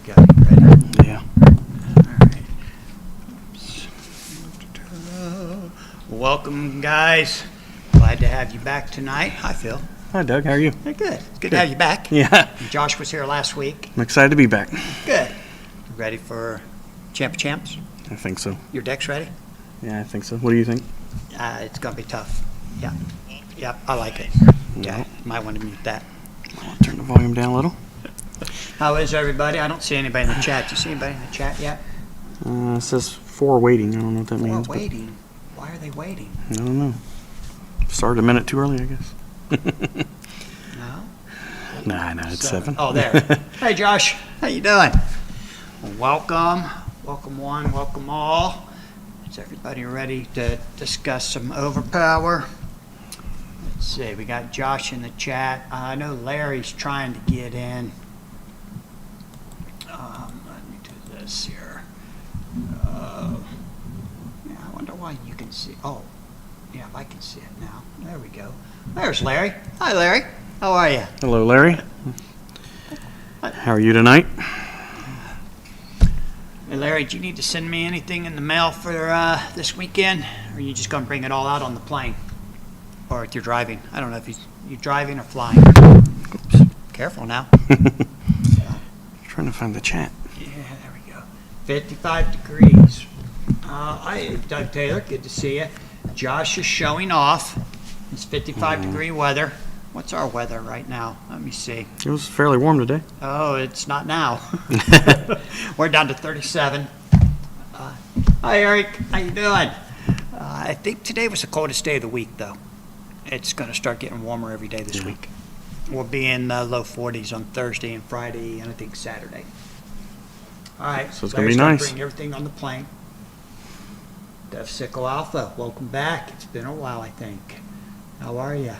go. Ready? Yeah. All right. Welcome, guys. Glad to have you back tonight. Hi, Phil. Hi, Doug. How are you? Hey, good. It's good to have you back. Yeah. Josh was here last week. I'm excited to be back. Good. Ready for Champ of Champs? I think so. Your deck's ready? Yeah, I think so. What do you think? It's going to be tough. Yeah. Yeah, I like it. Yeah, might want to mute that. I'll turn the volume down a little. How is everybody? I don't see anybody in the chat. Do you see anybody in the chat yet? It says 4 waiting. I don't know what that means. Waiting? Why are they waiting? I don't know. Started a minute too early, I guess. No? Nah, it's 7. Oh, there. Hey, Josh. How you doing? Welcome. Welcome one, welcome all. Is everybody ready to discuss some overpower? Let's see. We got Josh in the chat. I know Larry's trying to get in. Let me do this here. Yeah, I wonder why you can see. Oh, yeah, I can see it now. There we go. There's Larry. Hi, Larry. How are you? Hello, Larry. How are you tonight? Hey, Larry, do you need to send me anything in the mail for this weekend? Or are you just going to bring it all out on the plane? Or if you're driving? I don't know if you're driving or flying. Oops. Careful now. Trying to find the chat. Yeah, there we go. 55 degrees. Hi, Doug Taylor. Good to see you. Josh is showing off. It's 55-degree weather. What's our weather right now? Let me see. It was fairly warm today. Oh, it's not now. We're down to 37. Hi, Eric. How you doing? I think today was the coldest day of the week, though. It's going to start getting warmer every day this week. We'll be in the low 40s on Thursday and Friday, and I think Saturday. All right. So it's going to be nice. Bring everything on the plane. Def Sickle Alpha, welcome back. It's been a while, I think. How are you?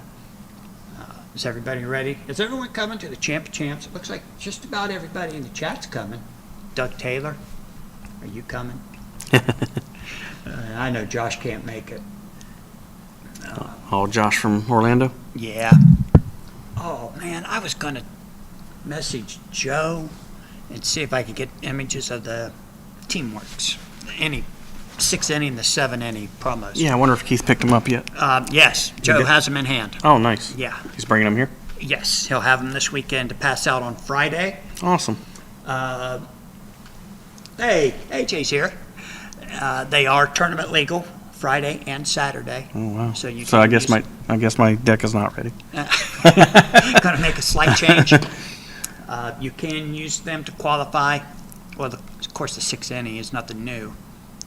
Is everybody ready? Is everyone coming to the Champ of Champs? It looks like just about everybody in the chat's coming. Doug Taylor, are you coming? I know Josh can't make it. Josh from Orlando? Yeah. Oh, man, I was going to message Joe and see if I could get images of the Teamworks. Any 6 inning, the 7 inning promos. Yeah, I wonder if Keith picked them up yet. Yes, Joe has them in hand. Oh, nice. Yeah. He's bringing them here? Yes, he'll have them this weekend to pass out on Friday. Awesome. Hey, AJ's here. They are tournament legal Friday and Saturday. Oh, wow. So you. So I guess my deck is not ready. Going to make a slight change. You can use them to qualify. Well, of course, the 6 inning is nothing new,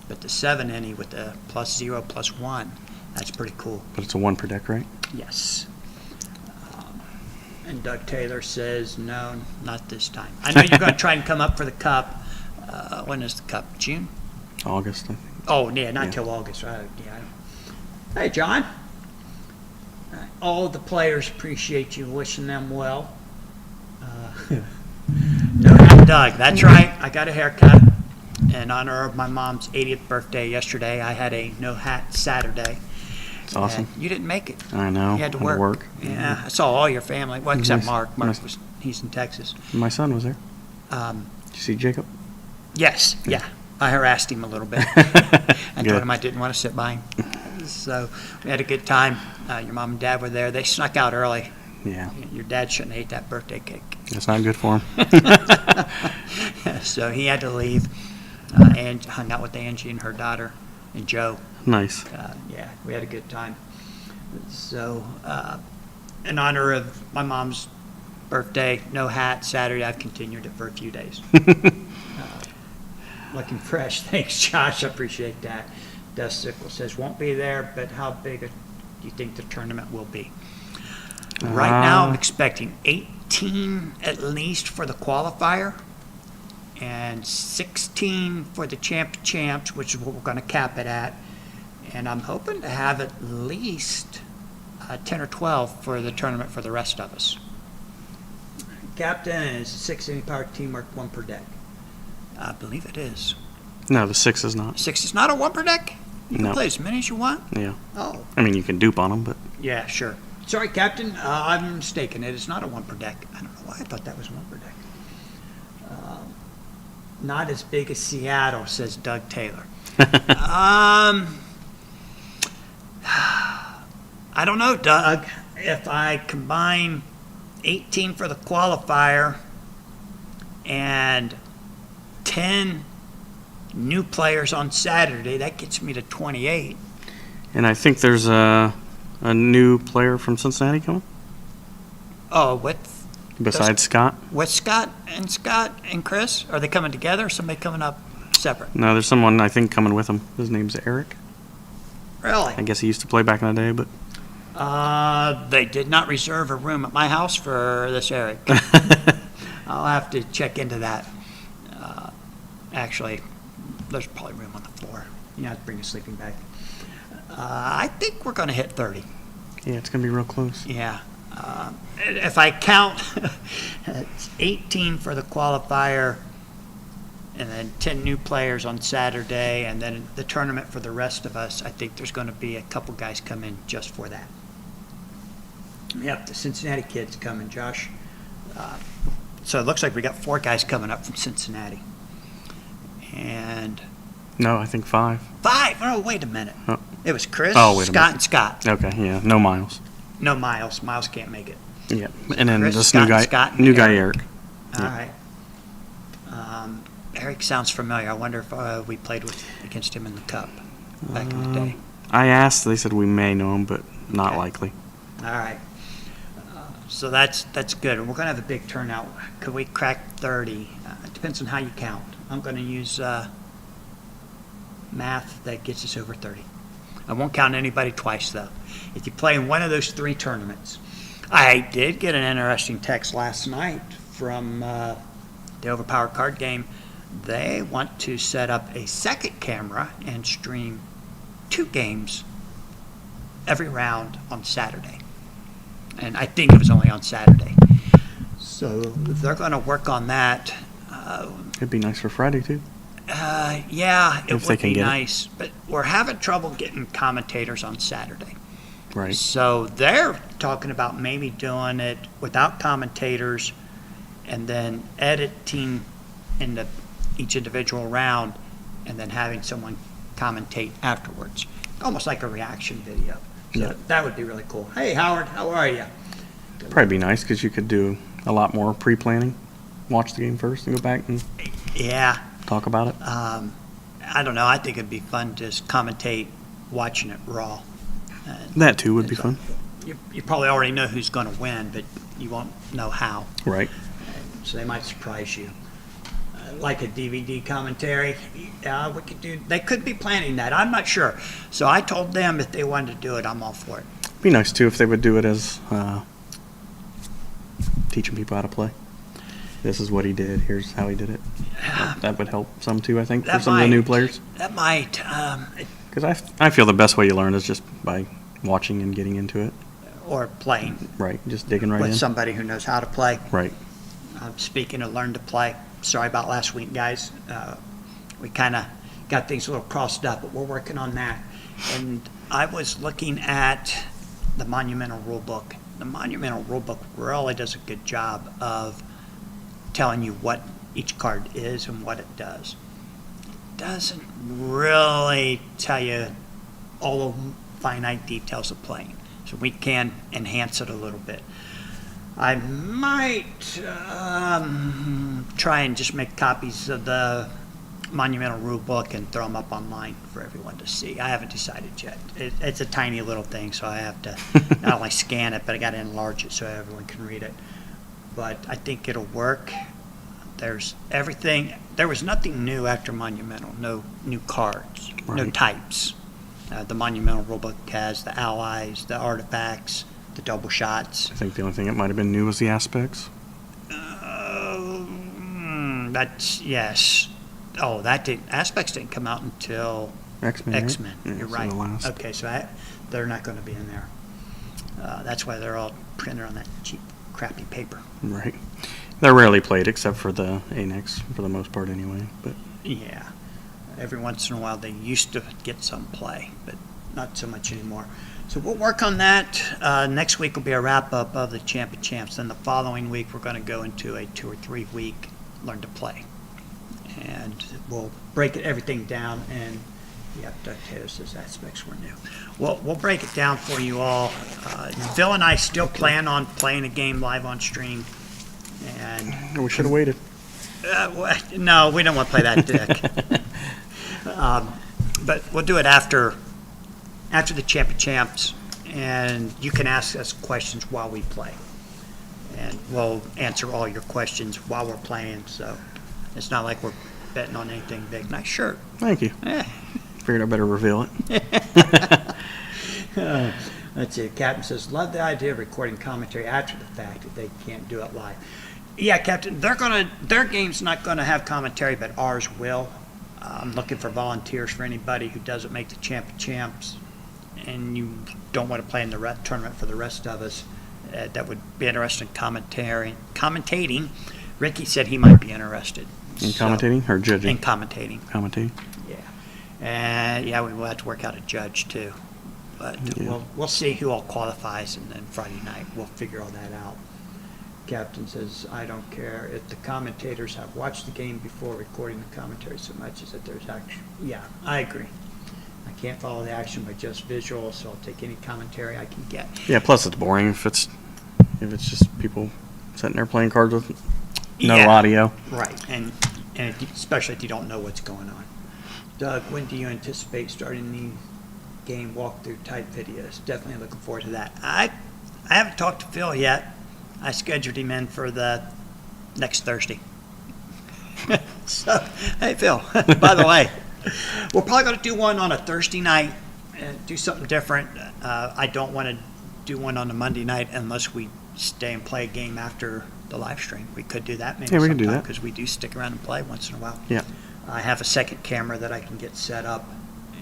but the 7 inning with the +0, +1, that's pretty cool. But it's a 1 per deck, right? Yes. And Doug Taylor says, no, not this time. I know you're going to try and come up for the Cup. When is the Cup? June? August, I think. Oh, yeah, not till August, right? Yeah. Hey, John. All the players appreciate you, wishing them well. Doug, that's right. I got a haircut in honor of my mom's 80th birthday yesterday. I had a no-hat Saturday. It's awesome. You didn't make it. I know. You had to work. Yeah, I saw all your family. Well, except Mark. He's in Texas. My son was there. Did you see Jacob? Yes, yeah. I harassed him a little bit. I told him I didn't want to sit by him. So we had a good time. Your mom and dad were there. They snuck out early. Yeah. Your dad shouldn't have ate that birthday cake. That's not good for him. So he had to leave and hung out with Angie and her daughter and Joe. Nice. Yeah, we had a good time. So in honor of my mom's birthday, no hat, Saturday, I've continued it for a few days. Looking fresh. Thanks, Josh. I appreciate that. Dust Sickle says, won't be there, but how big do you think the tournament will be? Right now, I'm expecting 18 at least for the qualifier and 16 for the Champ of Champs, which is what we're going to cap it at. And I'm hoping to have at least 10 or 12 for the tournament for the rest of us. Captain is 6 inning power teamwork, 1 per deck. I believe it is. No, the 6 is not. 6 is not a 1 per deck? You can play as many as you want? Yeah. Oh. I mean, you can dupe on them, but... Yeah, sure. Sorry, Captain. I'm mistaken. It is not a 1 per deck. I don't know why I thought that was 1 per deck. Not as big as Seattle, says Doug Taylor. I don't know, Doug. If I combine 18 for the qualifier and 10 new players on Saturday, that gets me to 28. And I think there's a new player from Cincinnati coming, Oh, with besides Scott. Scott and Chris? Are they coming together or somebody coming up separate? No, there's someone I think coming with him. His name's Eric. Really? I guess he used to play back in the day, but They did not reserve a room at my house for this Eric. I'll have to check into that. Actually, there's probably room on the floor. You have to bring a sleeping bag. I think we're going to hit 30. yeah, it's gonna be real close. Yeah. If I count, it's 18 for the qualifier, and then 10 new players on Saturday, and then the tournament for the rest of us. I think there's going to be a couple guys come in just for that. Yep, the Cincinnati kid's coming, Josh. So it looks like we got 4 guys coming up from Cincinnati. And No, I think 5. 5. Oh, wait a minute. Oh. It was Chris, Oh, wait a Scott, minute. and Scott. Okay, yeah, no Miles. No Miles. Miles can't make it. Yeah, and then Chris, this Scott, new guy, Scott, and new guy Eric. Eric. All Yeah. right. Eric sounds familiar. I wonder if we played against him in the Cup back in the day. I asked. They said we may know him, but not Okay. likely. All right. So that's good. And we're going to have a big turnout. Could we crack 30? It depends on how you count. I'm going to use math that gets us over 30. I won't count anybody twice, though. If you play in one of those 3 tournaments. I did get an interesting text last night from the Overpowered Card Game. They want to set up a second camera and stream 2 games every round on Saturday. And I think it was only on Saturday. So they're going to work on that. It'd be nice for Friday too. Yeah, it If they would can be get it. nice. But we're having trouble getting commentators on Saturday. Right. So they're talking about maybe doing it without commentators and then editing into each individual round and then having someone commentate afterwards. Almost like a reaction video. So Yeah. that would be really cool. Hey, Howard, how are you? Probably be nice because you could do a lot more pre-planning. Watch the game first and go back and Yeah. talk about it. I don't know. I think it'd be fun to just commentate watching it raw. And That too would be so fun. You probably already know who's going to win, but you won't know how. Right. So they might surprise you. Like a DVD commentary, we could do. They could be planning that. I'm not sure. So I told them if they wanted to do it, I'm all for it. Be nice too if they would do it as teaching people how to play. This is what he did. Here's how he did it. That would help some too, I think, for That some of the new might. players. That might. Because I feel the best way you learn is just by watching and getting into it. Or playing Right. Just digging right with in. somebody who knows how to play. Right. Speaking of learn to play, sorry about last week, guys. We kind of got things a little crossed up, but we're working on that. And I was looking at the Monumental Rulebook. The Monumental Rulebook really does a good job of telling you what each card is and what it does. It doesn't really tell you all the finite details of playing. So we can enhance it a little bit. I might try and just make copies of the Monumental Rulebook and throw them up online for everyone to see. I haven't decided yet. It's a tiny little thing, so I have to not only scan it, but I got to enlarge it so everyone can read it. But I think it'll work. There's everything. There was nothing new after Monumental. No new cards, no Right. types. The Monumental Rulebook has the allies, the artifacts, the double shots. I think the only thing that might have been new was the aspects. That's yes. Oh, aspects didn't come out until X-Men. right? X-Men. Yeah, You're so right. the last. Okay, so they're not going to be in there. That's why they're all printed on that cheap, crappy paper. Right. They're rarely played except for the Annex, for the most part anyway. But Yeah. Every once in a while they used to get some play, but not so much anymore. So we'll work on that. Next week will be a wrap-up of the Champ of Champs. Then the following week we're going to go into a 2 or 3 week Learn to Play. and we'll break everything down. And yep, Doug Taylor says aspects were new. We'll break it down for you all. Phil and I still plan on playing a game live on stream, and We should have waited. no, we don't want to play that deck. But we'll do it after the champs, and you can ask us questions while we play, and we'll answer all your questions while we're playing. So it's not like we're betting on anything big. Nice shirt. Thank you. Eh. Figured I better reveal it. Let's see. Captain says, love the idea of recording commentary after the fact if they can't do it live. Yeah, Captain, their game's not gonna have commentary, but ours will. I'm looking for volunteers for anybody who doesn't make the champs, and you don't want to play in the tournament for the rest of us. That would be interested in commentating. Ricky said he might be interested. In commentating or judging? In commentating. Commentating. Yeah. And yeah, we will have to work out a judge too. But Yeah. we'll see who all qualifies, and then Friday night we'll figure all that out. Captain says, I don't care if the commentators have watched the game before recording the commentary so much as that there's action. Yeah, I agree. I can't follow the action by just visual, so I'll take any commentary I can get. Yeah. Plus, it's boring if it's just people sitting there playing cards with no Yeah. audio. Right, and especially if you don't know what's going on. Doug, when do you anticipate starting the game walkthrough type videos? Definitely looking forward to that. I haven't talked to Phil yet. I scheduled him in for the next Thursday. So, hey Phil, by the way, we're probably going to do one on a Thursday night and do something different. I don't want to do one on a Monday night unless we stay and play a game after the live stream. We could do that maybe Yeah, we can do sometime that. because we do stick around and play once in a while. Yeah. I have a second camera that I can get set up,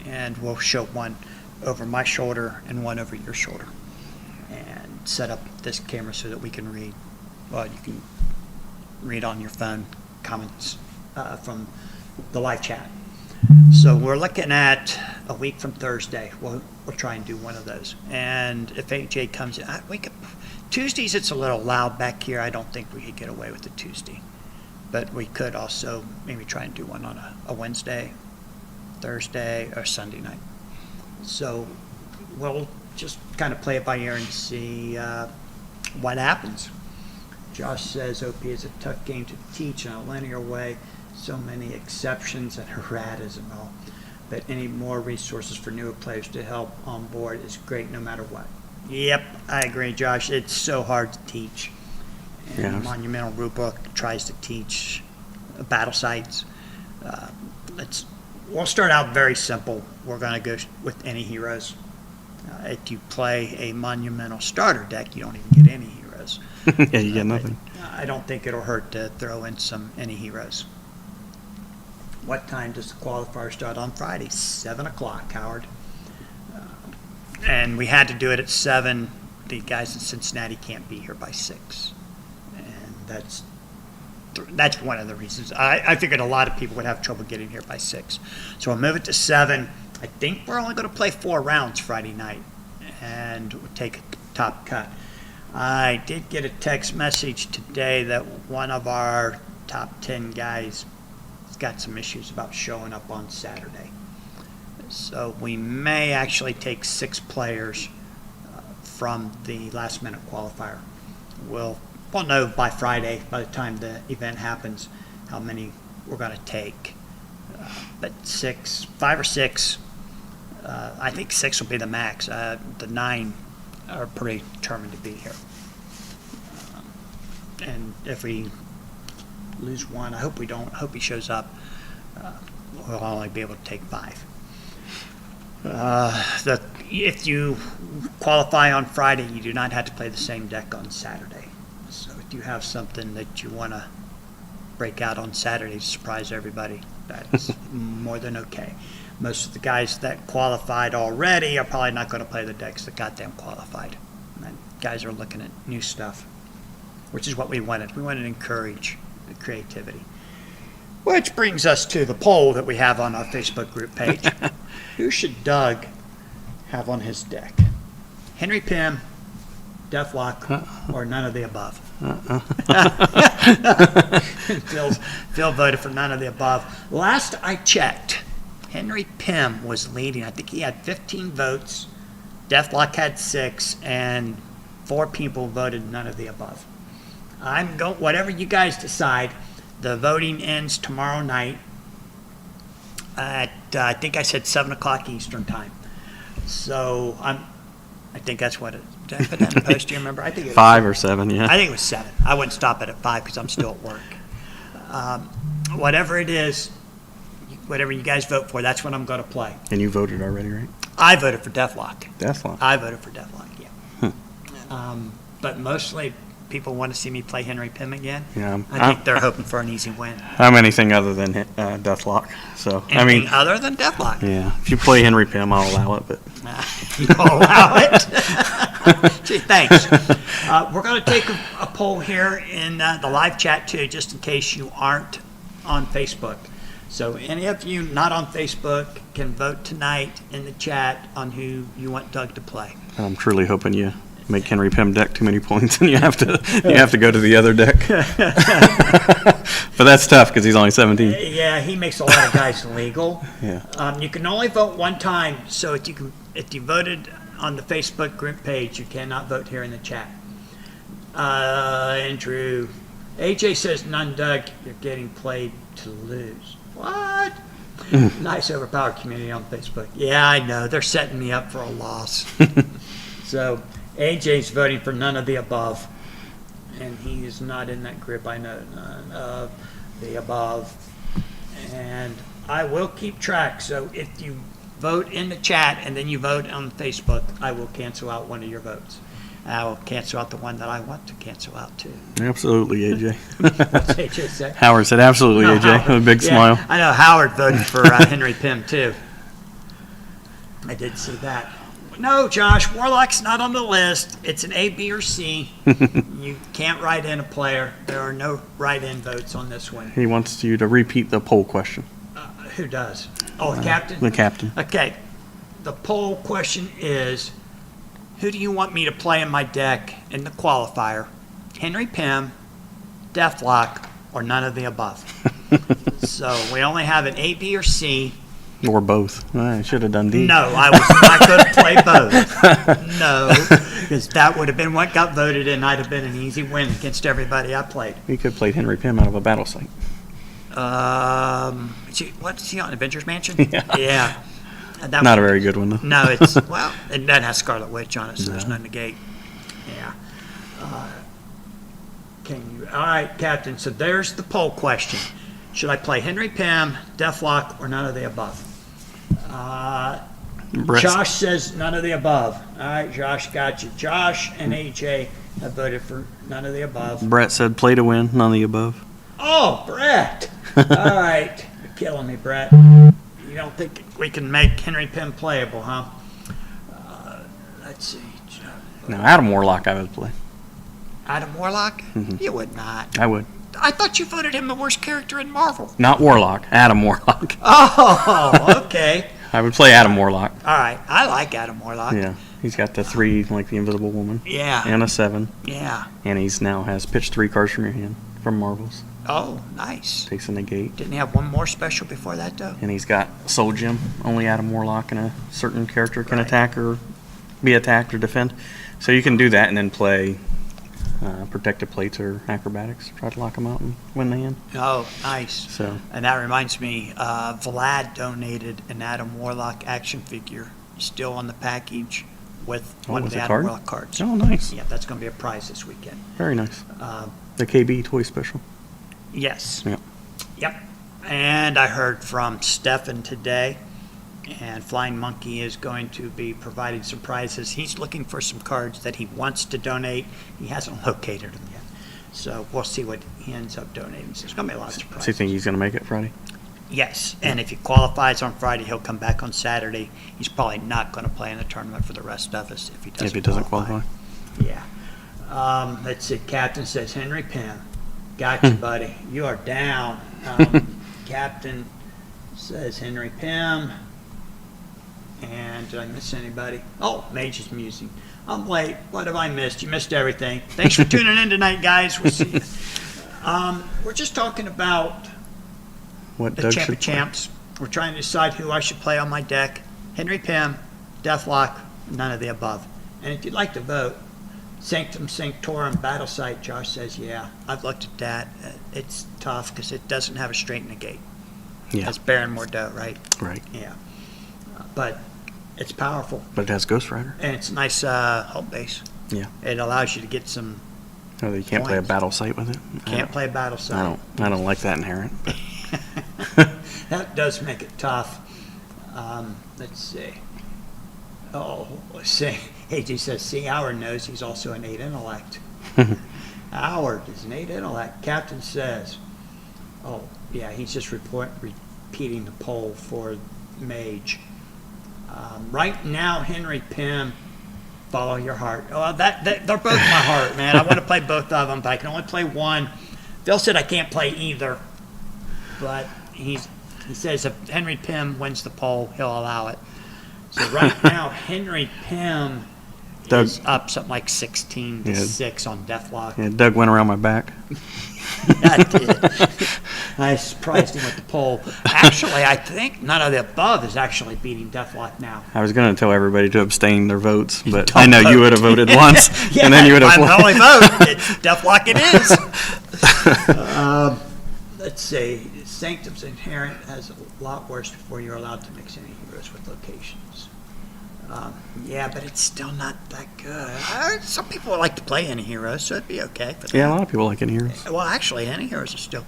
and we'll show one over my shoulder and one over your shoulder, and set up this camera so that we can read. Well, you can read on your phone comments from the live chat. So we're looking at a week from Thursday. We'll try and do one of those. And if AJ comes in, Tuesdays it's a little loud back here. I don't think we could get away with a Tuesday. But we could also maybe try and do one on a Wednesday, Thursday, or Sunday night. So we'll just kind of play it by ear and see what happens. Josh says OP is a tough game to teach in a linear way. So many exceptions and erratas and all. But any more resources for newer players to help on board is great no matter what. Yep, I agree, Josh. It's so hard to teach. And Yeah. the Monumental Rulebook tries to teach battle sites. We'll start out very simple. We're going to go with any heroes. If you play a Monumental starter deck, you don't even get any heroes. Yeah, you get nothing. I don't think it'll hurt to throw in any heroes. What time does the qualifier start on Friday? 7 o'clock, Howard. And we had to do it at 7. The guys in Cincinnati can't be here by 6. And that's one of the reasons. I figured a lot of people would have trouble getting here by 6. So we'll move it to 7. I think we're only going to play 4 rounds Friday night. And we'll take a top cut. I did get a text message today that one of our top 10 guys has got some issues about showing up on Saturday. So we may actually take 6 players from the last minute qualifier. We'll know by Friday, by the time the event happens, how many we're going to take. But 5 or 6, I think 6 will be the max. The 9 are pretty determined to be here. And if we lose one, I hope we don't. I hope he shows up. We'll only be able to take 5. If you qualify on Friday, you do not have to play the same deck on Saturday. So if you have something that you want to break out on Saturday to surprise everybody, that's more than okay. Most of the guys that qualified already are probably not going to play the decks that got them qualified. And guys are looking at new stuff, which is what we wanted. We wanted to encourage the creativity. Which brings us to the poll that we have on our Facebook group page. Who should Doug have on his deck? Henry Pym, Deathlock, or none of the above? Phil voted for none of the above. Last I checked, Henry Pym was leading. I think he had 15 votes. Deathlock had 6, and 4 people voted none of the above. Whatever you guys decide. The voting ends tomorrow night at I think I said 7 o'clock Eastern time. So I think that's what it. Did I put that in the post? Do you remember? I think it was 5 or 7, yeah. I think it was 7. I wouldn't stop it at 5 because I'm still at work. Whatever it is, whatever you guys vote for, that's what I'm going to play. And you voted already, right? I voted for Deathlock. Deathlock. I voted for Deathlock, yeah. But mostly people want to see me play Henry Pym again. Yeah, I think they're hoping for an easy win. I'm anything other than Deathlock. So Anything other than Deathlock? yeah. If you play Henry Pym, I'll allow it. But You'll allow it? Gee, thanks. We're going to take a poll here in the live chat too, just in case you aren't on Facebook. So any of you not on Facebook can vote tonight in the chat on who you want Doug to play. I'm truly hoping you make Henry Pym deck too many points, and you have to go to the other deck. But that's tough because he's only 17. Yeah, he makes a lot of guys illegal. Yeah. You can only vote one time, so if you voted on the Facebook group page, you cannot vote here in the chat. Andrew, AJ says none, Doug. You're getting played to lose. What? Nice overpowered community on Facebook. Yeah, I know. They're setting me up for a loss. So AJ's voting for none of the above, and he is not in that group. I know none of the above, and I will keep track. So if you vote in the chat and then you vote on Facebook, I will cancel out one of your votes. I will cancel out the one that I want to cancel out too. Absolutely, AJ. What's AJ say? Howard said absolutely, No, AJ, Howard. with a big Yeah, smile. I know Howard voted for Henry Pym too. I did see that. No, Josh, Warlock's not on the list. It's an A, B, or C. You can't write in a player. There are no write-in votes on this one. He wants you to repeat the poll question. Who does? Oh, the captain? The captain. Okay. The poll question is, who do you want me to play in my deck in the qualifier? Henry Pym, Deathlock, or none of the above? So we only have an A, B, or C. Or both. I should have done D. No, I was not going to play both. No, because that would have been what got voted, and I'd have been an easy win against everybody I played. You could have played Henry Pym out of a battle site. What's he on? Avengers Mansion? Yeah. Yeah. And that Not a one- very good one, though. No, it's, well, it doesn't have Scarlet Witch on it, so there's no negate. Yeah. All right, Captain, so there's the poll question. Should I play Henry Pym, Deathlock, or none of the above? Brett, Josh says none of the above. All right, Josh, got you. Josh and AJ have voted for none of the above. Brett said play to win, none of the above. Oh, Brett. All right. You're killing me, Brett. You don't think we can make Henry Pym playable, huh? Let's see. Now, Adam Warlock I would play. Adam Warlock? You would not. I would. I thought you voted him the worst character in Marvel. Not Warlock, Adam Warlock. Oh, okay. I would play Adam Warlock. All right. I like Adam Warlock. Yeah. He's got the 3, like the Invisible Woman. Yeah. And a 7. Yeah. And he's now has pitched 3 cards from your hand from Marvels. Oh, nice. Takes a negate. Didn't he have one more special before that, though? And he's got Soul Gem. Only Adam Warlock and a certain character can Right. attack or be attacked or defend. So you can do that and then play Protective Plates or Acrobatics. Try to lock them out and win the hand. Oh, nice. So And that reminds me, Vlad donated an Adam Warlock action figure, still on the package, with one of with the a Adam card? Warlock cards. Oh, nice. Yeah, that's going to be a prize this weekend. Very nice. Uh, The KB Toy Special. yes. Yep. Yep. And I heard from Stefan today, and Flying Monkey is going to be providing some prizes. He's looking for some cards that he wants to donate. He hasn't located them yet. So we'll see what he ends up donating. So there's going to be a lot of So you surprises. think he's going to make it Friday? Yes, and if he qualifies on Friday, he'll come back on Saturday. He's probably not going to play in the tournament for the rest of us if he doesn't If he doesn't qualify. Yeah. Let's see. Captain says Henry Pym. Got you, buddy. You are down. Captain says Henry Pym. And did I miss anybody? Oh, Mage's Musing. I'm late. What have I missed? You missed everything. Thanks for tuning in tonight, guys. We'll see you. We're just talking about What the Doug Champ of should play. Champs. We're trying to decide who I should play on my deck. Henry Pym, Deathlock, none of the above. And if you'd like to vote, Sanctum Sanctorum Battle Sight, Josh says, yeah. I've looked at that. It's tough because it doesn't have a straight negate. Yeah, That's Baron Mordeaux, right? right. Yeah. But it's powerful. But it has Ghost Rider. And it's a nice home base. Yeah. It allows you to get some. Oh, you can't play a Points. battle sight with it. Can't play Battle Sight. I don't like that inherent. But That does make it tough. Let's see. Oh, let's see. AJ says, see, Howard knows he's also an 8 intellect. Howard is an 8 intellect. Captain says, oh, yeah, he's just repeating the poll for Mage. Right now, Henry Pym, follow your heart. Oh, they're both my heart, man. I want to play both of them, but I can only play one. Phil said I can't play either, but he says if Henry Pym wins the poll, he'll allow it. So right now, Henry Pym Doug- is up something like 16 to Yeah. 6 on Deathlock. yeah, Doug went around my back. I did. I surprised him with the poll. Actually, I think none of the above is actually beating Deathlock now. I was going to tell everybody to abstain their votes, but Don't I know you vote. would have voted once, Yeah, and then you would have. I'm the only vote. It's Deathlock it is. Let's see. Sanctum's Inherent has a lot worse before you're allowed to mix any heroes with locations. Yeah, but it's still not that good. Some people like to play any heroes, so it'd be okay. For them. Yeah, a lot of people like heroes. Well, actually, any heroes are still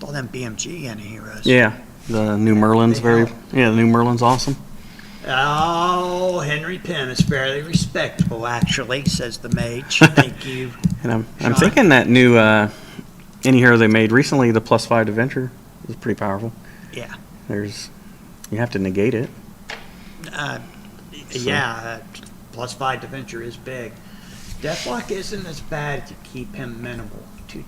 all them BMG any heroes. Yeah, the new Merlin's They the new Merlin's awesome. Oh, Henry Pym is fairly respectable, actually, says the mage. Thank you. And I'm Sean? thinking that new any hero they made recently, the +5 adventure, is pretty powerful. Yeah. You have to negate it. Yeah, +5 to venture is big. Deathlock isn't as bad if you keep him minimal. 2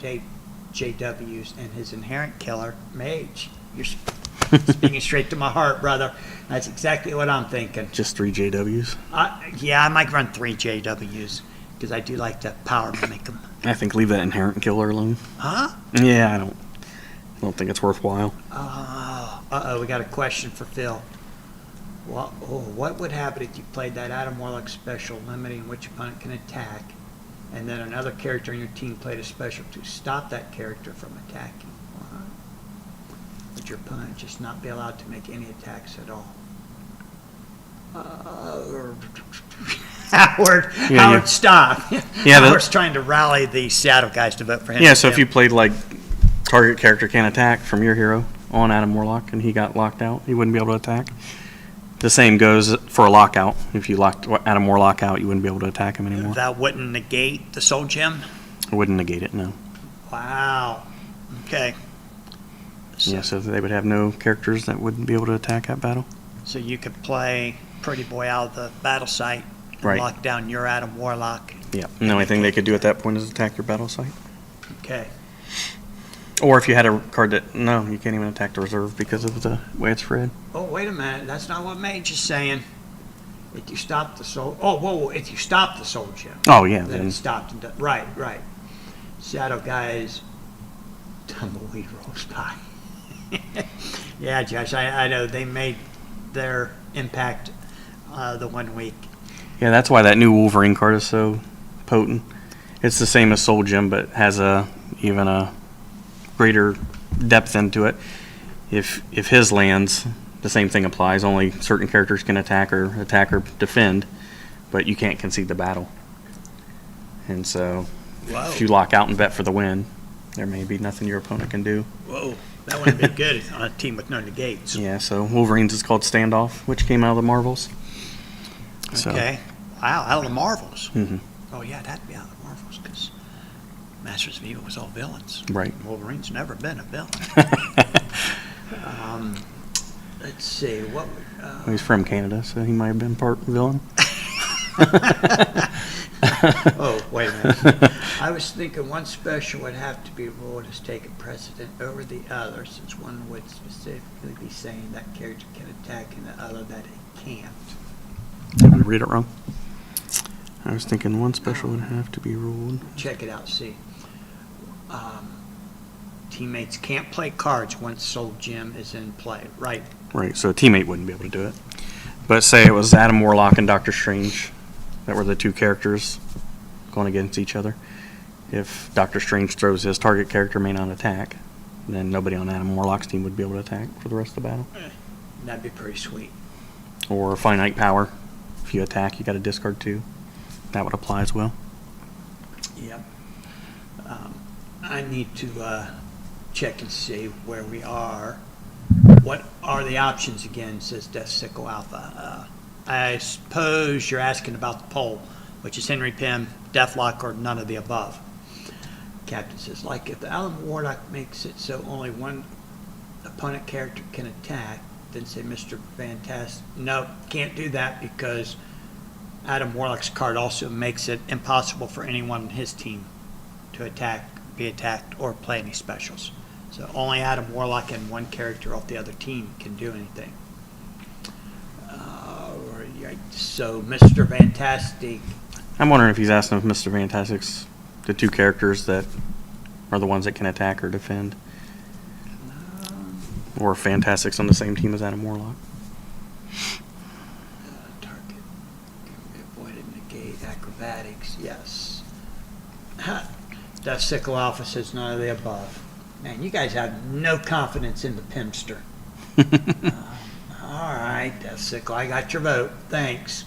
JWs and his inherent killer, Mage. You're speaking straight to my heart, brother. That's exactly what I'm thinking. Just 3 JWs. Yeah, I might run 3 JWs because I do like to power mimic them. I think leave that inherent killer alone. Huh? Yeah, I don't think it's worthwhile. Uh-oh, we got a question for Phil. What would happen if you played that Adam Warlock special limiting which opponent can attack, and then another character in your team played a special to stop that character from attacking? What? Would your opponent just not be allowed to make any attacks at all? Howard, stop. Yeah, Howard's trying to rally the Seattle guys to vote for him. Yeah, so if you played like target character can't attack from your hero on Adam Warlock and he got locked out, he wouldn't be able to attack. The same goes for a lockout. If you locked Adam Warlock out, you wouldn't be able to attack him anymore. That wouldn't negate the Soul Gem? It wouldn't negate it, no. Wow. Okay. Yeah, so they would have no characters that wouldn't be able to attack that battle. So you could play Pretty Boy out of the battle site and Right. lock down your Adam Warlock. Yeah. And the only thing they could do at that point is attack your battle site. Okay. Or if you had a card that, no, you can't even attack the reserve because of the way it's read. Oh, wait a minute. That's not what Mage is saying. If you stop the Soul... Oh, whoa. If you stop the Soul Gem. Oh, yeah. Then Then, it stopped. And right. Shadow guys... Tumbleweed rolls by. Yeah, Josh, I know. They made their impact the 1 week. yeah, that's why that new Wolverine card is so potent. It's the same as Soul Gem, but has even a greater depth into it. If his lands, the same thing applies. Only certain characters can attack or defend, but you can't concede the battle. And so, Whoa. if you lock out and bet for the win, there may be nothing your opponent can do. Whoa. That wouldn't be good on a team with no negates. Yeah, so Wolverines is called Standoff, which came out of the Marvels. So, Okay. Wow, out of the Marvels. mhm, Oh, yeah, that'd be out of the Marvels because Masters of Evil was all villains. right. Wolverine's never been a villain. Let's see. What would... He's from Canada, so he might have been part villain. Oh, wait a minute. I was thinking one special would have to be ruled as taking precedent over the other, since one would specifically be saying that character can attack and the other that it can't. Did I read it wrong? I was thinking one special would have to be ruled. Check it out, see. Teammates can't play cards once Soul Gem is in play, right? Right, so a teammate wouldn't be able to do it. But say it was Adam Warlock and Doctor Strange that were the two characters going against each other. If Doctor Strange throws his target character may not attack, then nobody on Adam Warlock's team would be able to attack for the rest of the battle. That'd be pretty sweet. Or finite power. If you attack, you got to discard 2. That would apply as well. Yep. I need to check and see where we are. What are the options again, says Death Sickle Alpha. I suppose you're asking about the poll, which is Henry Pym, Deathlock, or none of the above. Captain says, like if the Alan Warlock makes it so only one opponent character can attack, then say Mr. Fantastic. No, can't do that because Adam Warlock's card also makes it impossible for anyone on his team to attack, be attacked, or play any specials. So only Adam Warlock and one character off the other team can do anything. So Mr. Fantastic. I'm wondering if he's asking if Mr. Fantastic's the two characters that are the ones that can attack or defend. Or Fantastic's on the same team as Adam Warlock. Target. Avoided negate acrobatics. Yes. Death Sickle Alpha says none of the above. Man, you guys have no confidence in the Pimster. All right, Death Sickle, I got your vote. Thanks.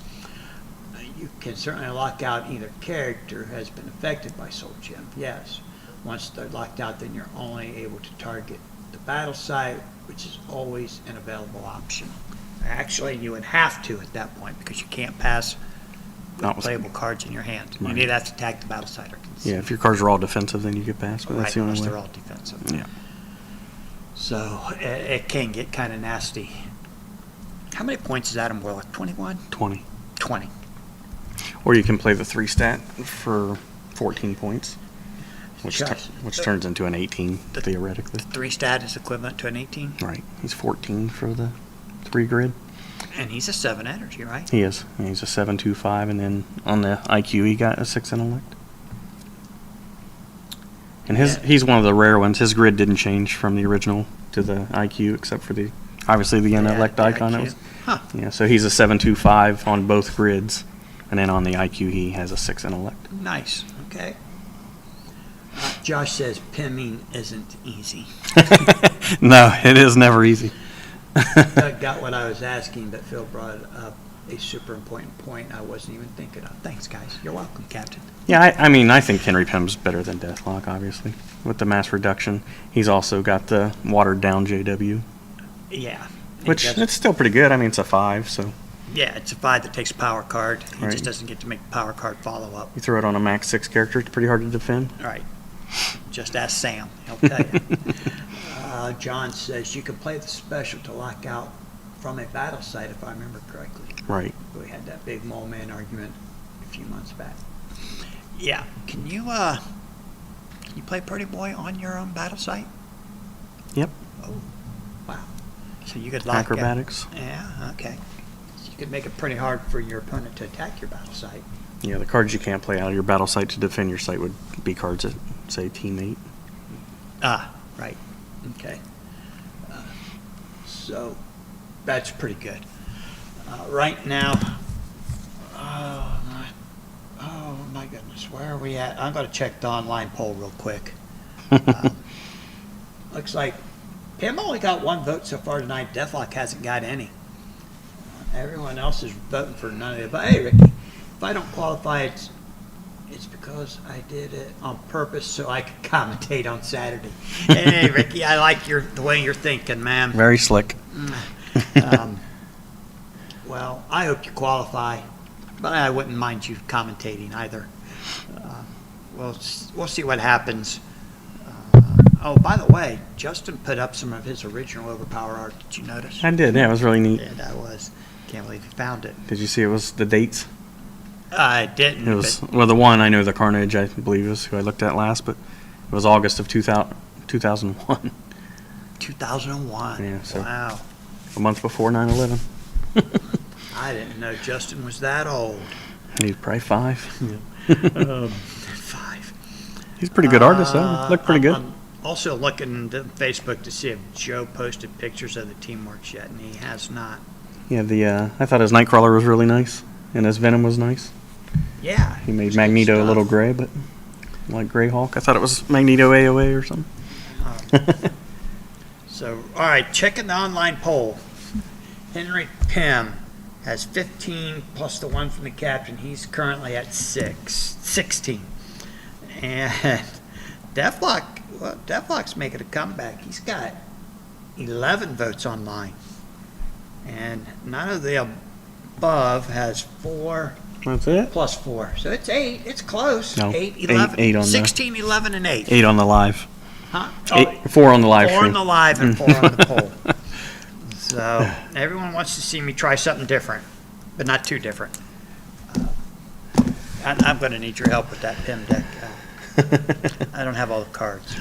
You can certainly lock out either character who has been affected by Soul Gem. Yes. Once they're locked out, then you're only able to target the battle site, which is always an available option. Actually, you would have to at that point because you can't pass playable cards in your hand. Right. You either have to attack the battle site or concede. Yeah, if your cards are all defensive, then you get past, but that's the only unless way. they're all defensive. Yeah. So it can get kind of nasty. How many points is Adam Warlock? 21? 20. 20. Or you can play the 3 stat for 14 points, which turns into an 18 theoretically. 3 stat is equivalent to an 18? Right. He's 14 for the 3 grid. And he's a 7 energy, right? He is. And he's a 7.25, and then on the IQ he got a 6 intellect. And he's one of the rare ones. His grid didn't change from the original to the IQ except for the intellect icon. IQ. Yeah, so he's a 7.25 on both grids, and then on the IQ he has a 6 intellect. Nice. Okay. Josh says pimming isn't easy. No, it is never easy. Doug got what I was asking, but Phil brought up a super important point I wasn't even thinking of. Thanks, guys. You're welcome, Captain. Yeah, I mean, I think Henry Pym's better than Deathlock, obviously, with the mass reduction. He's also got the watered-down JW. Yeah. Which, it's still pretty good. I mean, it's a 5, so... Yeah, it's a 5 that takes a power card. He Right. just doesn't get to make the power card follow-up. You throw it on a max 6 character, it's pretty hard to defend. All right. Just ask Sam. He'll tell you. John says you can play the special to lock out from a battle site, if I remember correctly. Right. We had that big mole man argument a few months back. Yeah. Can you play Pretty Boy on your own battle site? Yep. Oh, wow. So you could lock Acrobatics. Yeah, okay. So you could make it pretty hard for your opponent to attack your battle site. Yeah, the cards you can't play out of your battle site to defend your site would be cards that say teammate. Ah, right. Okay. So that's pretty good. Right now, oh my goodness, where are we at? I'm going to check the online poll real quick. Looks like Pim only got 1 vote so far tonight. Deathlock hasn't got any. Everyone else is voting for none of it. But hey, Ricky, if I don't qualify, it's because I did it on purpose so I could commentate on Saturday. Hey, Ricky, I like the way you're thinking, man. Very slick. Well, I hope you qualify, but I wouldn't mind you commentating either. We'll see what happens. Oh, by the way, Justin put up some of his original Overpower art. Did you notice? I did, yeah, it was really neat. Yeah, that was. Can't believe you found it. Did you see it was the dates? I didn't. It was, well, the one, I know the Carnage, I believe, is who I looked at last, but it was August of 2001. 2001. Yeah, so wow. A month before 9/11. I didn't know Justin was that old. He's probably 5. 5. He's a pretty good artist, though. Looked pretty good. also looking to Facebook to see if Joe posted pictures of the teamworks yet, and he has not. Yeah, I thought his Nightcrawler was really nice, and his Venom was nice. Yeah. He made it's Magneto good a little stuff. gray, but like Gray Hulk. I thought it was Magneto AOA or something. So, all right, checking the online poll. Henry Pym has 15 plus the one from the captain. He's currently at 16. And Deathlock's making a comeback. He's got 11 votes online. And none of the above has 4 That's it. plus 4. So it's 8. It's close. No, 8, eight- 11. eight on the- 16, 11, and 8. 8 on the live. Huh? 4 on the live 4 stream. on the live and 4 on the poll. So everyone wants to see me try something different, but not too different. I'm going to need your help with that Pym deck. I don't have all the cards.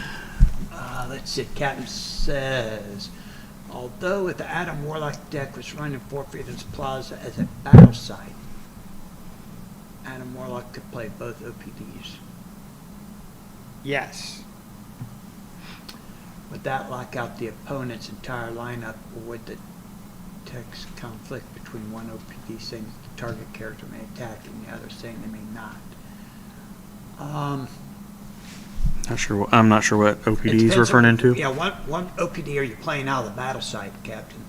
Let's see. Captain says, although if the Adam Warlock deck was running 4 Freedoms Plaza as a battle site, Adam Warlock could play both OPDs. Yes. Would that lock out the opponent's entire lineup, or would the text conflict between one OPD saying that the target character may attack and the other saying they may not? I'm not sure what It OPD is depends referring on- to. Yeah, one OPD are you playing out of the battle site, Captain?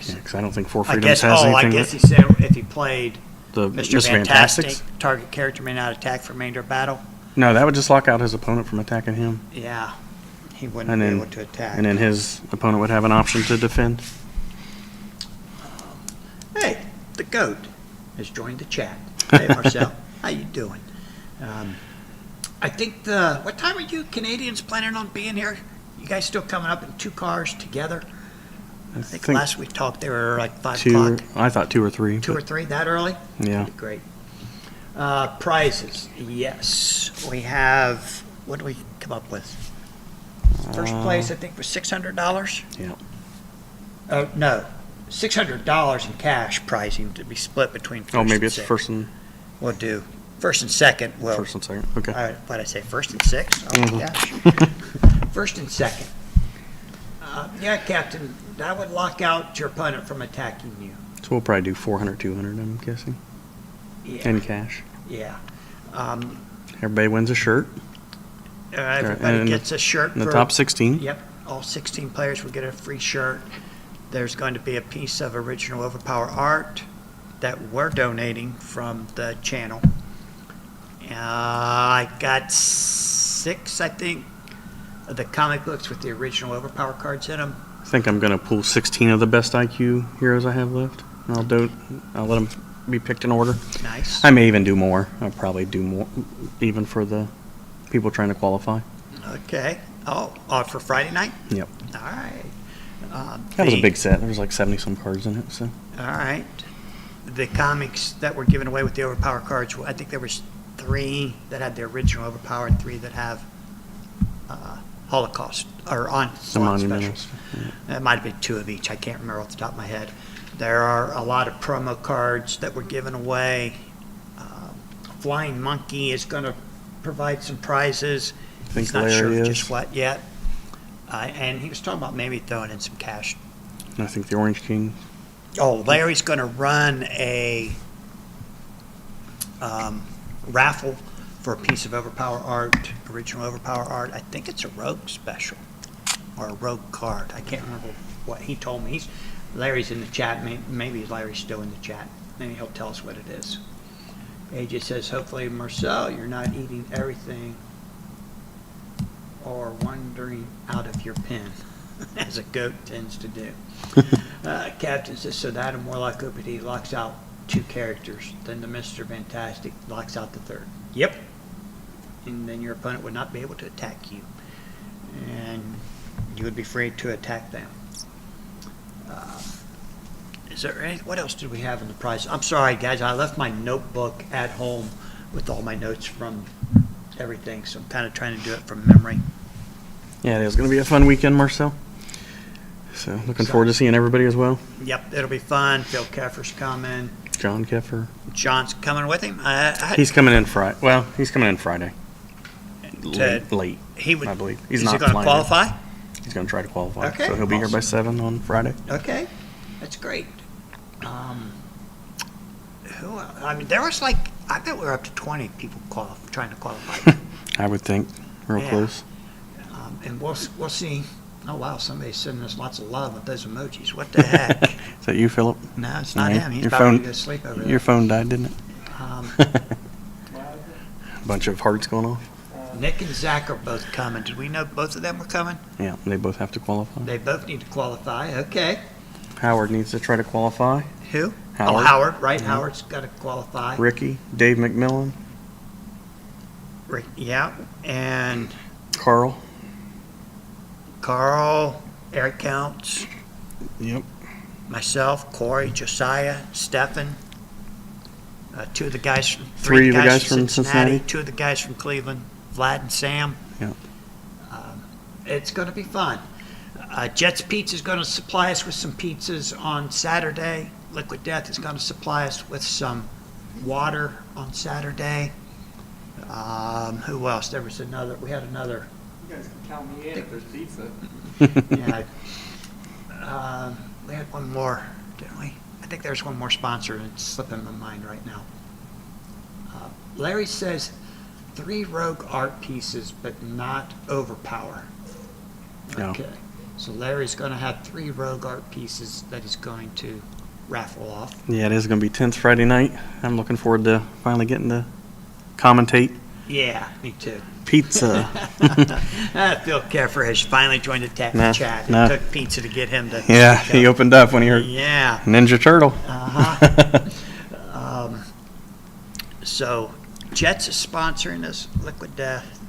Yeah, 'cause I don't think 4 I Freedoms guess. has I anything. guess he said if he played The Mr. Mr. Fantastic, Fantastics. target character may not attack for remainder of battle. No, that would just lock out his opponent from attacking him, Yeah, he wouldn't and be then able to attack. and then his opponent would have an option to defend. Hey, the goat has joined the chat. Hey, Marcel, how you doing? I think what time are you Canadians planning on being here? You guys still coming up in 2 cars together? I think last we talked they were like 5 o'clock. I thought 2 or 3. 2 or 3, that early? Yeah. That'd be great. Prizes, yes. We have, what do we come up with? First place, I think, was $600. Yeah. Oh, no, $600 in cash pricing to be split between first Oh, and maybe it's sixth. first and We'll do first and second. Well, first and second. Okay. what'd I say, first and sixth? Oh, my Mhm. gosh. First and second. Yeah, Captain, that would lock out your opponent from attacking you. So we'll probably do 400, 200, I'm guessing, Yeah. in cash. Yeah. Everybody wins a shirt. Everybody and gets a shirt. In the for- top 16. Yep, all 16 players will get a free shirt. There's going to be a piece of original Overpower art that we're donating from the channel. I got 6, I think, of the comic books with the original Overpower cards in them. I think I'm going to pull 16 of the best IQ heroes I have left. And I'll let them be picked in order. Nice. I may even do more. I'll probably do more, even for the people trying to qualify. Okay. Oh, for Friday night? Yep. All right. That was a big set. There was like 70 some cards in it. So All right. The comics that were given away with the Overpower cards, I think there was 3 that had the original Overpower and 3 that have Holocaust or on some monumentals. specials. It might have been 2 of each. I can't remember off the top of my head. There are a lot of promo cards that were given away. Flying Monkey is going to provide some prizes. I think He's not sure Larry just is. what yet. And he was talking about maybe throwing in some cash. And I think the Orange King. Oh, Larry's going to run a raffle for a piece of Overpower art, original Overpower art. I think it's a Rogue special or a Rogue card. I can't remember what he told me. Larry's in the chat. Maybe Larry's still in the chat. Maybe he'll tell us what it is. AJ says, hopefully, Marcel, you're not eating everything or wandering out of your pen, as a goat tends to do. Captain says, so the Adam Warlock OPD locks out 2 characters, then the Mr. Fantastic locks out the 3rd. Yep. And then your opponent would not be able to attack you. And you would be free to attack them. Is there what else did we have in the prize? I'm sorry, guys. I left my notebook at home with all my notes from everything, so I'm kind of trying to do it from memory. Yeah, it is going to be a fun weekend, Marcel. So looking forward to seeing everybody as well. Yep, it'll be fun. Phil Keffer's coming. John Keffer. John's coming with him. He's coming in Friday. Well, he's coming in Friday. late, He would. I believe. Is He's he not going to flying in. qualify? He's going to try to qualify. Okay, So he'll be here by awesome. 7 on Friday. Okay, that's great. Who else? I mean, there was like, I bet we were up to 20 people trying to qualify. I would think. Real Yeah. close. And we'll see. Oh, wow, somebody's sending us lots of love with those emojis. What the heck? Is that you, Philip? No, it's not Yeah, him. He's your about phone- to go to sleep over there. Your phone died, didn't it? Um, Bunch of hearts going off. Nick and Zach are both coming. Did we know both of them were coming? Yeah, they both have to qualify. They both need to qualify. Okay. Howard needs to try to qualify. Who? Howard. Oh, Howard, right? Mhm. Howard's got to qualify. Ricky, Dave McMillan, Rick, yeah. And Carl. Carl, Eric Counts, Yep. myself, Corey, Josiah, Stefan, two of the guys, Three of the guys from Cincinnati. two of the guys from Cleveland, Vlad and Sam. Yeah. It's going to be fun. Jet's Pizza is going to supply us with some pizzas on Saturday. Liquid Death is going to supply us with some water on Saturday. Who else? There was another. We had another. You guys can count me in if there's pizza. Yeah. We had one more, didn't we? I think there's one more sponsor, and it's slipping my mind right now. Larry says 3 rogue art pieces, but not overpower. Yeah. Okay. So Larry's going to have 3 rogue art pieces that he's going to raffle off. Yeah, it is going to be tense Friday night. I'm looking forward to finally getting to commentate Yeah, me too. pizza. Phil Careford has finally joined the Nah, chat. nah. It took pizza to get him to. Yeah, he opened up when he heard Yeah. Ninja Turtle. So, Jets is sponsoring us. Liquid Death,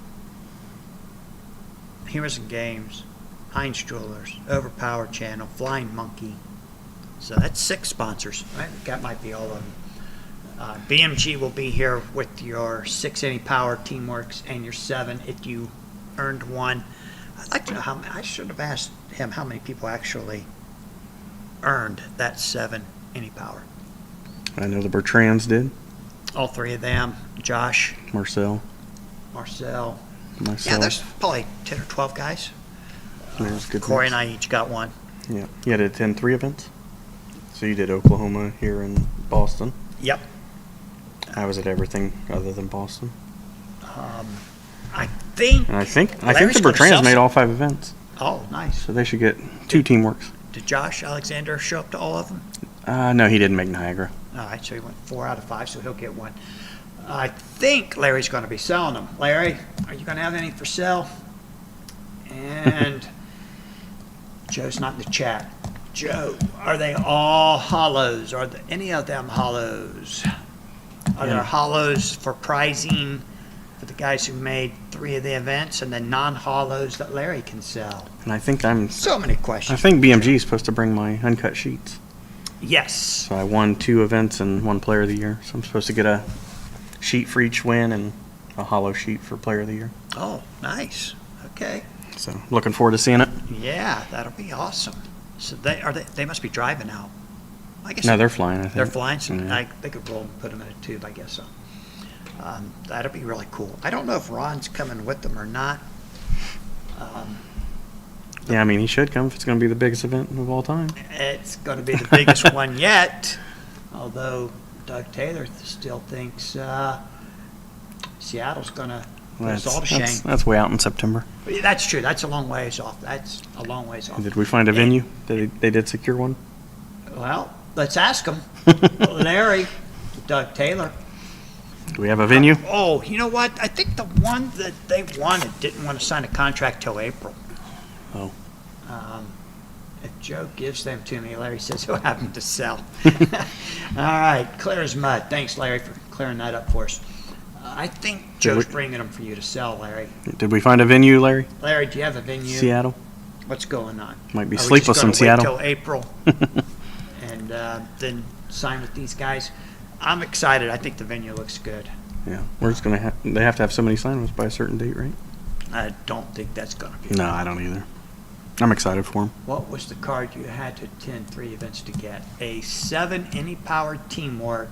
Heroes and Games, Heinz Jewelers, Overpower Channel, Flying Monkey. So that's 6 sponsors. Right? That might be all of them. BMG will be here with your 6 any power Teamworks and your 7 if you earned one. I'd like to know how many. I should have asked him how many people actually earned that 7 any power. I know the Bertrands did. All 3 of them. Josh, Marcel, Marcel. myself. Yeah, there's probably 10 or 12 guys. There's good Corey mix. and I each got one. Yeah, you had to attend 3 events. So you did Oklahoma, here in Boston. Yep. I was at everything other than Boston. I think. And I think Larry's the gonna sell Bertrands made some. all 5 events. Oh, nice. So they should get 2 Teamworks. Did Josh Alexander show up to all of them? No, he didn't make Niagara. All right, so he went 4 out of 5, so he'll get one. I think Larry's going to be selling them. Larry, are you going to have any for sale? And Joe's not in the chat. Joe, are they all hollows? Are any of them hollows? Are there Yeah. hollows for prizing for the guys who made 3 of the events, and then non-hollows that Larry can sell? And I think I So many questions. think BMG is supposed to bring my uncut sheets. Yes. So I won 2 events and 1 Player of the Year. So I'm supposed to get a sheet for each win and a hollow sheet for Player of the Year. Oh, nice. Okay. So looking forward to seeing it. Yeah, that'll be awesome. So they must be driving out. I guess No, they're flying, I think. they're flying. So Yeah. they could roll and put them in a tube, I guess so. That'll be really cool. I don't know if Ron's coming with them or not. Yeah, I mean, he should come if it's going to be the biggest event of all time. It's going to be the biggest one yet, although Doug Taylor still thinks Seattle's going to put us all to shame. That's way out in September. But that's true. That's a long ways off. That's a long ways off. Did we find a venue? They did secure one? Well, let's ask him. Larry, Doug Taylor. Do we have a venue? Oh, you know what? I think the one that they wanted didn't want to sign a contract till April. Oh. If Joe gives them to me, Larry says he'll have them to sell. All right, clear as mud. Thanks, Larry, for clearing that up for us. I think Joe's bringing them for you to sell, Larry. Did we find a venue, Larry? Larry, do you have a venue? Seattle? What's going on? Might be Are we sleepless just in gonna Seattle. wait till April and then sign with these guys? I'm excited. I think the venue looks good. Yeah. We're just going to they have to have so many sign-ups by a certain date, right? I don't think that's going to be. No, I don't either. I'm excited for them. What was the card you had to attend 3 events to get? A 7 any power teamwork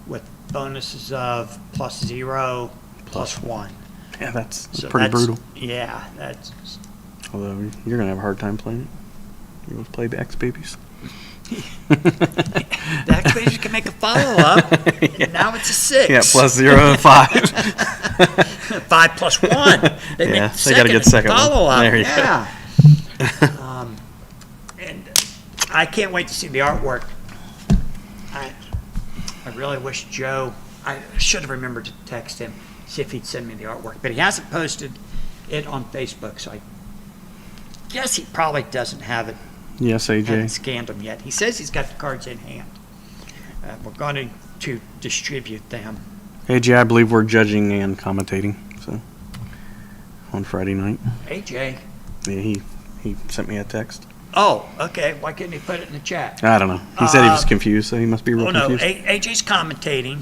with bonuses of +0, +1. Yeah, that's So pretty that's- brutal. Yeah, that's, Although you're gonna have a hard time playing it. You always play X babies. the X-Babies can make a follow-up, and now it's a 6. Yeah, plus 0 and 5. 5 plus 1. They Yeah, make they gotta second get second one. follow-up. There you go. Yeah. And I can't wait to see the artwork. I really wish Joe, I should have remembered to text him, see if he'd send me the artwork. But he hasn't posted it on Facebook, so I guess he probably doesn't have it. Yes, Haven't AJ. scanned them yet. He says he's got the cards in hand. We're going to distribute them. AJ, I believe we're judging and commentating. So on Friday night. AJ. Yeah, he sent me a text. Oh, okay. Why couldn't he put it in the chat? I don't know. He said he was confused, so he must be real Oh, no. confused. AJ's commentating.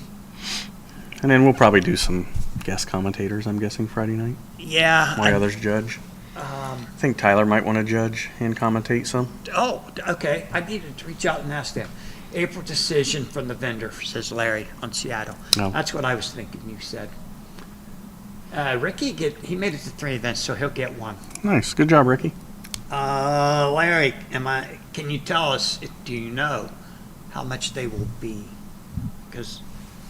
And then we'll probably do some guest commentators, I'm guessing, Friday night. Yeah. Why others judge. I think Tyler might want to judge and commentate some. Oh, okay. I needed to reach out and ask them. April decision from the vendor, says Larry on Seattle. No. That's what I was thinking you said. Ricky, he made it to 3 events, so he'll get one. Nice. Good job, Ricky. Larry, can you tell us, do you know how much they will be? Because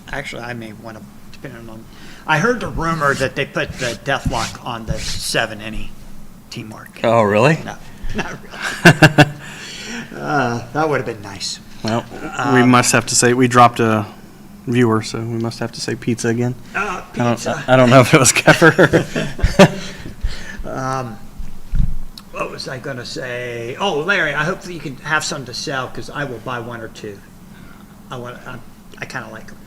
actually I may want to, depending on, I heard the rumor that they put the deathlock on the 7 any teamwork. Oh, really? No, not really. That would have been nice. Well, we must have to say, we dropped a viewer, so we must have to say pizza again. Pizza. I don't know if it was Keffer. What was I going to say? Oh, Larry, I hope that you can have some to sell because I will buy 1 or 2. I kind of like them.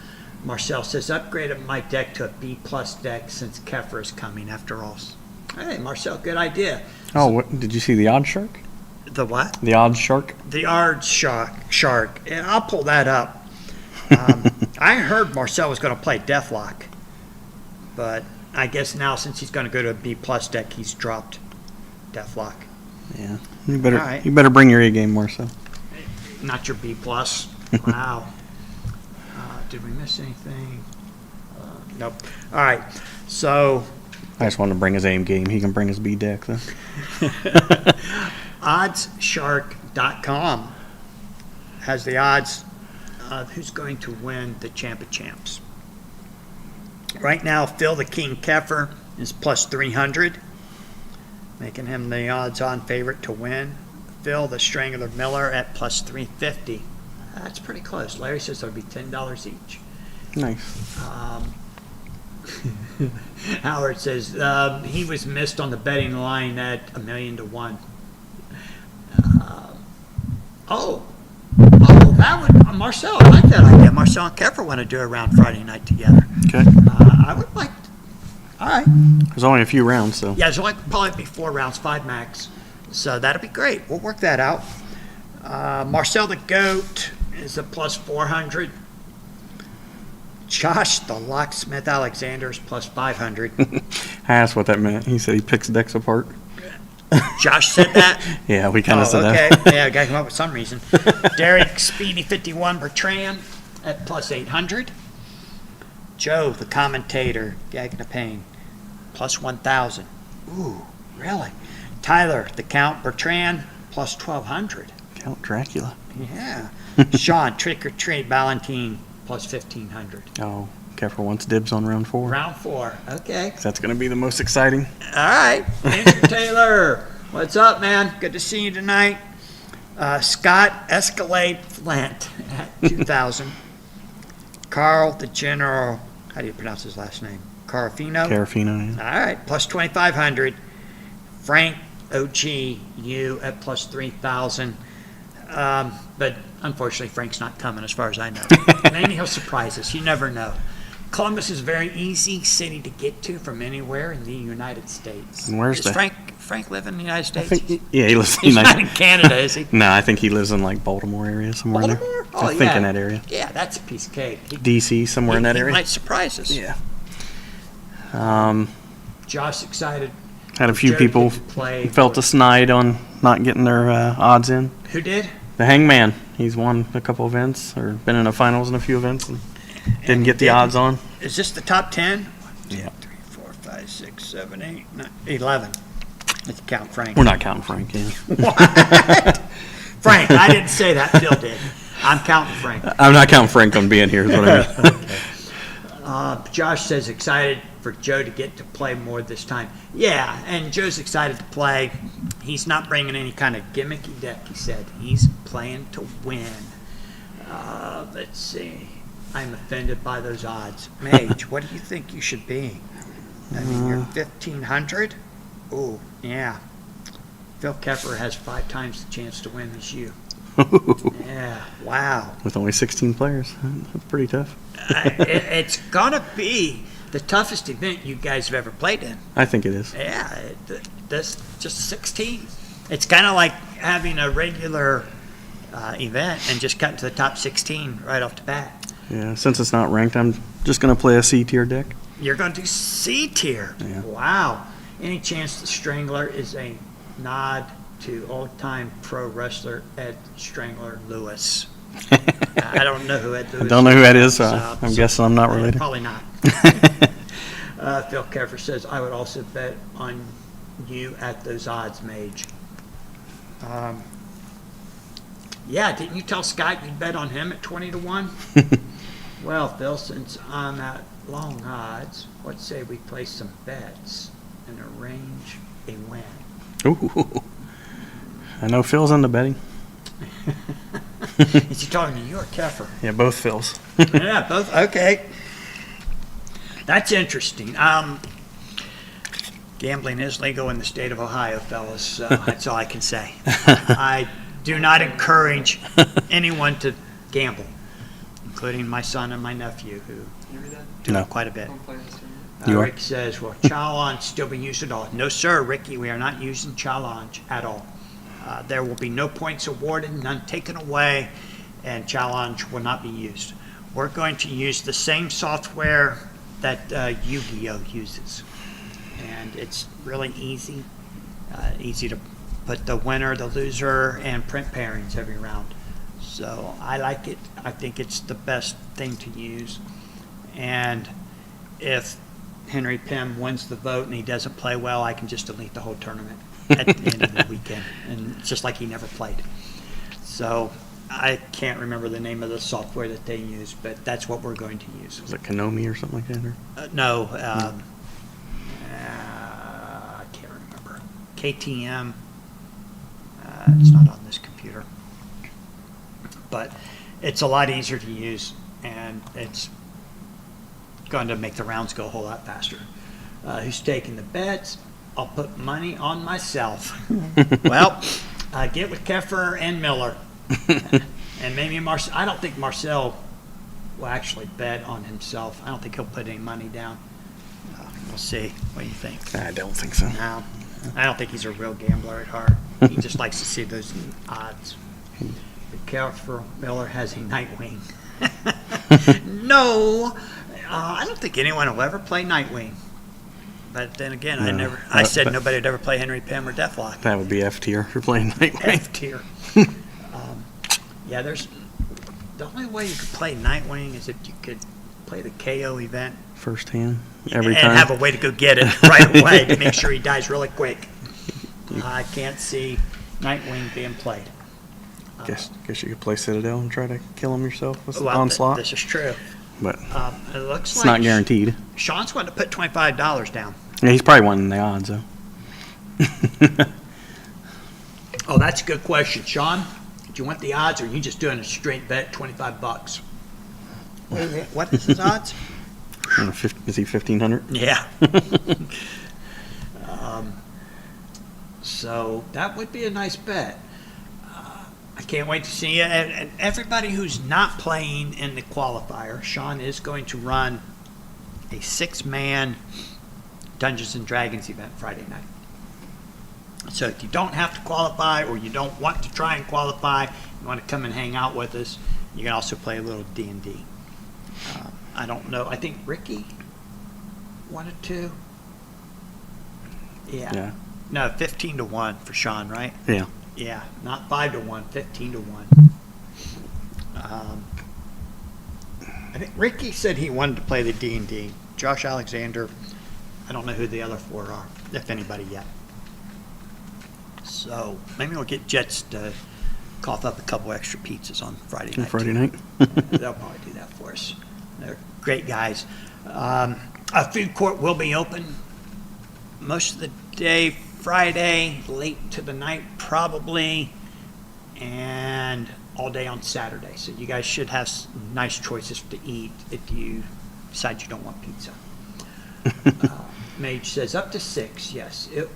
Marcel says, upgraded my deck to a B+ deck since Keffer is coming after all. Hey, Marcel, good idea. Oh, what, did you see the Odd Shark? The what? The Odd Shark? The Ard Shark. And I'll pull that up. I heard Marcel was going to play Deathlock. But I guess now since he's going to go to a B+ deck, he's dropped Deathlock. Yeah. You better All right. you better bring your A game more so. Not your B+. Wow. Did we miss anything? Nope. All right. So, I just wanted to bring his aim game. He can bring his B deck though. oddsshark.com has the odds of who's going to win the Champ of Champs. Right now, Phil the King Keffer is plus 300, making him the odds-on favorite to win. Phil the Strangler Miller at plus 350. That's pretty close. Larry says it'll be $10 each. Nice. Howard says he was missed on the betting line at 1,000,000 to 1. That would Marcel. I like that idea. Marcel and Keffer want to do a round Friday night together. Okay. I would like. All right. There's only a few rounds, so. Yeah, there's only probably be 4 rounds, 5 max. So that'll be great. We'll work that out. Marcel the Goat is a plus 400. Josh the Locksmith Alexander is plus 500. I asked what that meant. He said he picks decks apart. Josh said that? Yeah, we kind of said okay. that. Yeah, I got to come up with some reason. Derek Speedy 51 Bertrand at plus 800. Joe, the commentator, gagging the pain, plus 1,000. Ooh, really? Tyler, the Count Bertrand, plus 1,200. Count Dracula. Yeah. Sean, Trick or Treat Valentine, plus 1,500. Oh, Keffer wants dibs on round 4. Round 4. Okay. That's going to be the most exciting. All right. Andrew Taylor, what's up, man? Good to see you tonight. Scott Escalade Flint at 2,000. Carl the General, how do you pronounce his last name? Carafino? Carafino, yeah. All right, plus 2,500. Frank OGU at plus 3,000. But unfortunately, Frank's not coming as far as I know. Maybe he'll surprise us. You never know. Columbus is a very easy city to get to from anywhere in the United States. And where's Does the- Frank live in the United I States? think, yeah, he lives in He's not in Canada, is he? No, I think he lives in like Baltimore area somewhere Baltimore? there. Oh, I think yeah. in that area. Yeah, that's a piece of cake. DC, somewhere in that He area. might surprise us. Yeah. Josh excited. Had a few Joe people get to play felt a snide on not getting their odds in. Who did? The Hangman, he's won a couple events or been in the finals in a few events and didn't get the odds on. Is this the top 10? Yeah. 3, 4, 5, 5, 6, 7, 8, 9, 11. Let's count Frank. We're not counting Frank, yeah. Frank, I didn't say that. Phil did. I'm counting Frank. I'm not counting Frank on being here, is what I mean. Josh says excited for Joe to get to play more this time. Yeah, and Joe's excited to play. He's not bringing any kind of gimmicky deck, he said. He's playing to win. Let's see. I'm offended by those odds. Mage, what do you think you should be? I mean, you're 1,500? Oh, yeah. Phil Keffer has 5 times the chance to win as you. Yeah, wow. With only 16 players, that's pretty tough. It's going to be the toughest event you guys have ever played in. I think it is. Yeah, this just 16. It's kind of like having a regular event and just cutting to the top 16 right off the bat. Yeah, since it's not ranked, I'm just going to play a C tier deck. You're going to do C tier. Yeah. Wow. Any chance the Strangler is a nod to old-time pro wrestler Ed Strangler Lewis? I don't know who Ed Lewis is. I don't know who that is, so I'm guessing I'm not related. Probably not. Phil Keffer says, I would also bet on you at those odds, Mage. Yeah, didn't you tell Scott you'd bet on him at 20 to 1? Well, Phil, since I'm at long odds, let's say we place some bets and arrange a win. Ooh. I know Phil's into betting. Is he talking to you or Keffer? Yeah, both Phil's. Yeah, both. Okay. That's interesting. Gambling is legal in the state of Ohio, fellas, so that's all I can say. I do not encourage anyone to gamble, including my son and my nephew, who You read that? do No. it quite a bit. Don't play this tournament. You are? Rick says, will challenge still be used at all? No, sir, Ricky, we are not using challenge at all. There will be no points awarded, none taken away, and challenge will not be used. We're going to use the same software that Yu-Gi-Oh uses. And it's really easy. Easy to put the winner, the loser, and print pairings every round. So I like it. I think it's the best thing to use. And if Henry Pym wins the vote and he doesn't play well, I can just delete the whole tournament at the end of the weekend. And it's just like he never played. So I can't remember the name of the software that they use, but that's what we're going to use. Is it Konami or something like that? Or? No, I can't remember. KTM. It's not on this computer. But it's a lot easier to use, and it's going to make the rounds go a whole lot faster. Who's taking the bets? I'll put money on myself. Well, get with Keffer and Miller. And maybe Marcel. I don't think Marcel will actually bet on himself. I don't think he'll put any money down. We'll see. What do you think? I don't think so. No, I don't think he's a real gambler at heart. He just likes to see those odds. Be careful, Miller has a Nightwing. No, I don't think anyone will ever play Nightwing. But then again, No. I said nobody would ever play Henry Pym or Deathlock. That would be F tier for playing Nightwing. F tier. Yeah, there's the only way you could play Nightwing is if you could play the KO event First hand, every and time. have a way to go get it right away to make sure he dies really quick. I can't see Nightwing being played. Guess you could play Citadel and try to kill him yourself with Well, Onslaught. this is true. But It looks it's like not guaranteed. Sean's going to put $25 down. Yeah, he's probably winning the odds, though. Oh, that's a good question, Sean. Do you want the odds, or are you just doing a straight bet, $25? What is his odds? Is he 1,500? Yeah. So that would be a nice bet. I can't wait to see it. And everybody who's not playing in the qualifier, Sean is going to run a 6-man Dungeons and Dragons event Friday night. So if you don't have to qualify, or you don't want to try and qualify, you want to come and hang out with us, you can also play a little D&D. I don't know. I think Ricky wanted to. Yeah. No, 15 to 1 for Sean, right? Yeah. Yeah, not 5 to 1, 15 to 1. I think Ricky said he wanted to play the D&D. Josh Alexander, I don't know who the other 4 are, if anybody yet. So maybe we'll get Jets to cough up a couple extra pizzas on Friday night. Friday too. night. They'll probably do that for us. They're great guys. A food court will be open most of the day Friday, late to the night probably, and all day on Saturday. So you guys should have nice choices to eat if you decide you don't want pizza. Mage says up to 6. Yes, it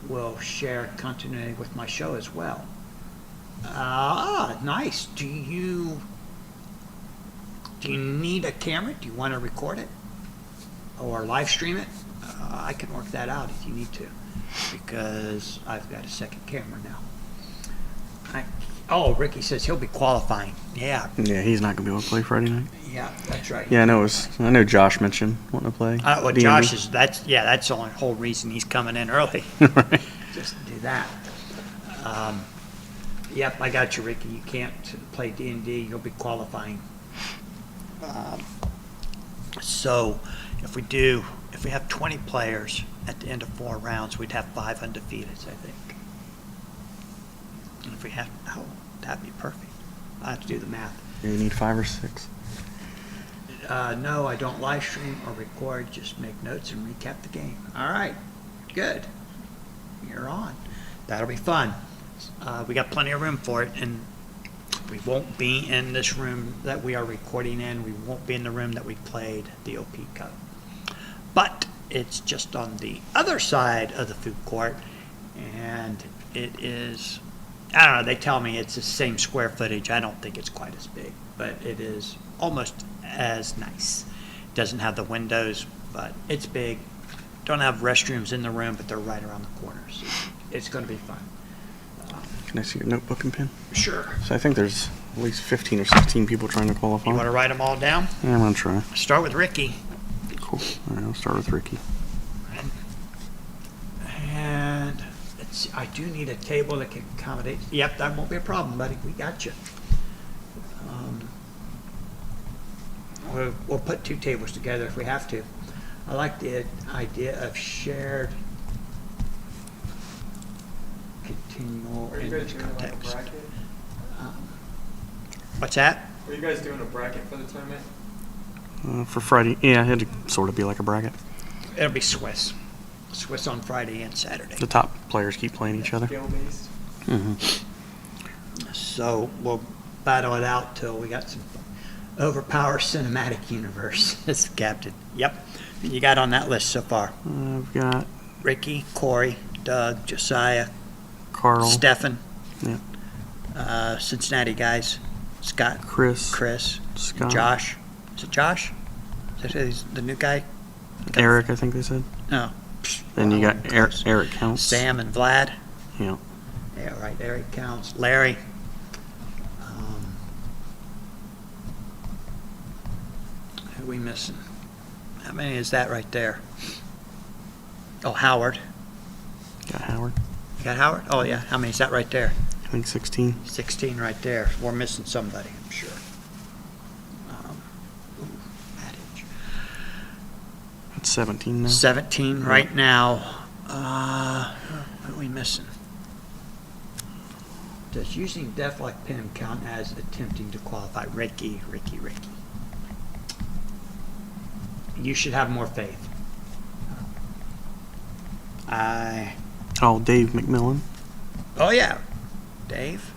will share continuity with my show as well. Nice. Do you need a camera? Do you want to record it or live stream it? I can work that out if you need to, because I've got a second camera now. Ricky says he'll be qualifying. Yeah, Yeah, he's not gonna be able to play Friday night. yeah, that's right. Yeah, I know Josh mentioned wanting to play. Well, D&D. Josh is, that's the only whole reason he's coming in early. Right. Just to do that. Yep, I got you, Ricky. You can't play D&D. You'll be qualifying. So if we have 20 players at the end of 4 rounds, we'd have 5 undefeateds, I think. And if we have, that'd be perfect. I have to do the math. You need 5 or 6. No, I don't live stream or record, just make notes and recap the game. All right, good. You're on. That'll be fun. We got plenty of room for it, and we won't be in this room that we are recording in. We won't be in the room that we played the OP Cup. But it's just on the other side of the food court, and it is, I don't know, they tell me it's the same square footage. I don't think it's quite as big, but it is almost as nice. Doesn't have the windows, but it's big. Don't have restrooms in the room, but they're right around the corners. It's going to be fun. Can I see your notebook and pen? Sure. So I think there's at least 15 or 16 people trying to qualify. You want to write them all down? Yeah, I'm gonna try. Start with Ricky. Cool. All right, I'll start with Ricky. And I do need a table that can accommodate. Yep, that won't be a problem, buddy. We got you. We'll put 2 tables together if we have to. I like the idea of shared continual Are you English guys doing like a context. bracket? What's that? Are you guys doing a bracket for the tournament? For Friday, yeah, it'd sort of be like a bracket. It'll be Swiss. Swiss on Friday and Saturday. The top players keep playing each other. Skill based? Mm-hmm. So we'll battle it out till we got some overpower cinematic universe. That's the captain. Yep. You got on that list so far? I've got Ricky, Corey, Doug, Josiah, Carl, Stefan, yeah, Cincinnati guys, Scott, Chris, and Scott, Josh. Is it Josh? Is that he's the new guy? Eric, I think they said. No. Then you got Eric, Close. Eric counts. Sam and Vlad. Yeah. Yeah, right. Eric counts. Larry. Who are we missing? How many is that right there? Oh, Howard. Got Howard. You got Howard? Oh, yeah. How many is that right there? I think 16. 16 right there. We're missing somebody, I'm sure. Adage. That's 17 now. 17 right now. What are we missing? Does using Deathlock Pin count as attempting to qualify? Ricky. You should have more faith. Oh, Dave McMillan. Oh, yeah. Dave?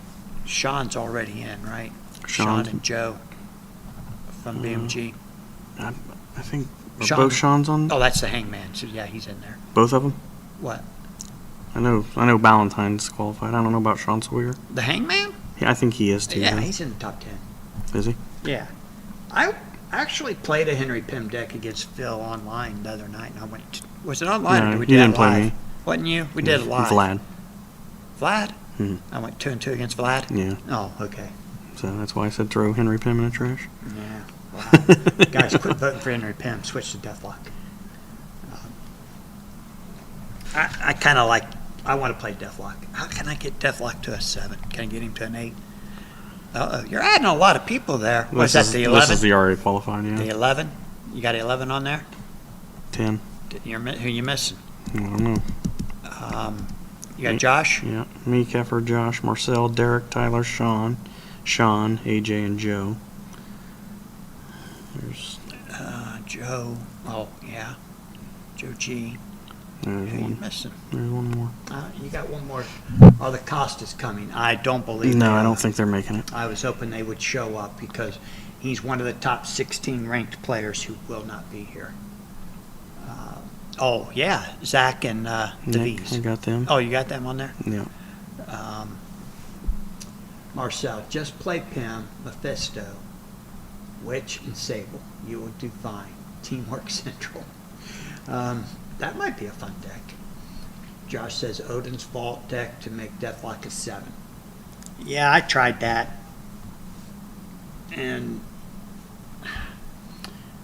Sean's already in, right? Sean. Sean and Joe from BMG. I think are Sean. both Sean's on. Oh, that's the hangman. So, yeah, he's in there. Both of them. What? I know Ballantyne's qualified. I don't know about Sean Sawyer. The hangman? Yeah, I think he is too. Yeah, though. he's in the top 10. Is he? Yeah. I actually played a Henry Pym deck against Phil online the other night, and I went, was it online or No, did we you do didn't that play live? me. Wasn't you? We did it live. Vlad. Vlad? Mhm. I went 2-2 against Vlad? Yeah. Oh, okay. So that's why I said throw Henry Pym in the trash. Yeah. Wow. Guys, quit voting for Henry Pym. Switch to Deathlock. I kind of like, I want to play Deathlock. How can I get Deathlock to a 7? Can I get him to an 8? Uh-oh, you're adding a lot of people there. Was that the 11? This is the already qualified, yeah. The 11? You got 11 on there? 10. Who you missing? I don't know. You got Josh? Yeah, me, Keffer, Josh, Marcel, Derek, Tyler, Sean, AJ, and Joe. There's Joe. Oh, yeah. Joe G. there's Who you one. missing? There's one more. You got one more. Are the Costas coming? I don't believe No, they I are. don't think they're making it. I was hoping they would show up because he's one of the top 16 ranked players who will not be here. Oh, yeah, Zach and Nick, I DeVries. got them. Oh, you got them on there? Yeah. Marcel, just play Pim, Mephisto, Witch, and Sable. You will do fine. Teamwork Central. That might be a fun deck. Josh says Odin's Vault deck to make Deathlock a 7. Yeah, I tried that. And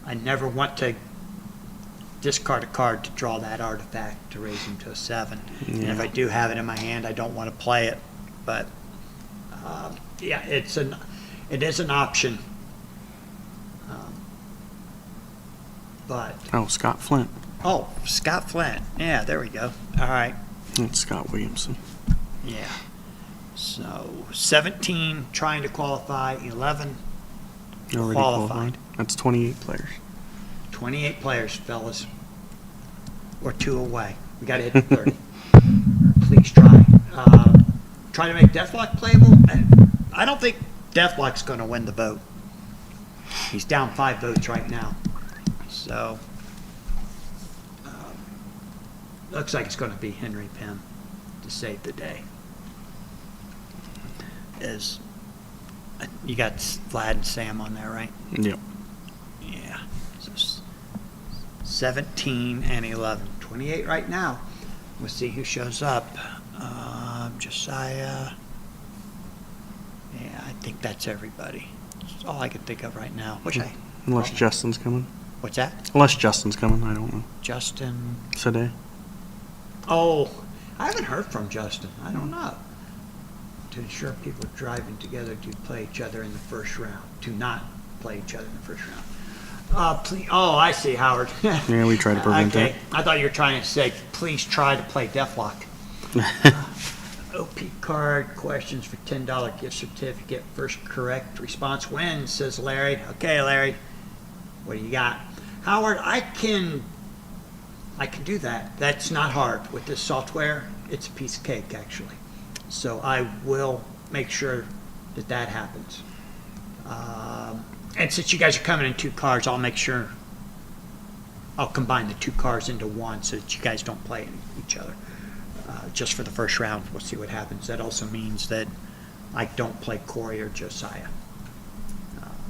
I never want to discard a card to draw that artifact to raise him to a 7. And if Yeah. I do have it in my hand, I don't want to play it. But yeah, it is an option. But Oh, Scott Flint. Scott Flint. Yeah, there we go. All right. That's Scott Williamson. Yeah. So 17 trying to qualify, 11 Already qualified. That's 28 players. 28 players, fellas. We're 2 away. We got to hit the 30. Please try. Try to make Deathlock playable. I don't think Deathlock's going to win the vote. He's down 5 votes right now. So, looks like it's going to be Henry Pym to save the day. You got Vlad and Sam on there, right? Yep. Yeah. So 17 and 11. 28 right now. We'll see who shows up. Josiah. Yeah, I think that's everybody. That's all I can think of right now. Unless Justin's coming. What's that? Unless Justin's coming, I don't know. Justin. Today. Oh, I haven't heard from Justin. I don't know. To ensure people are driving together to play each other in the first round. To not play each other in the first round. Please, I see, Howard. Yeah, we try to prevent okay. I thought you were trying to say, please try to play Deathlock. OP card questions for $10 gift certificate. First correct response wins, says Larry. Okay, Larry. What do you got? Howard, I can do that. That's not hard. With this software, it's a piece of cake, actually. So I will make sure that happens. And since you guys are coming in 2 cars, I'll make sure I'll combine the 2 cars into one so that you guys don't play each other. Just for the first round, we'll see what happens. That also means that I don't play Corey or Josiah.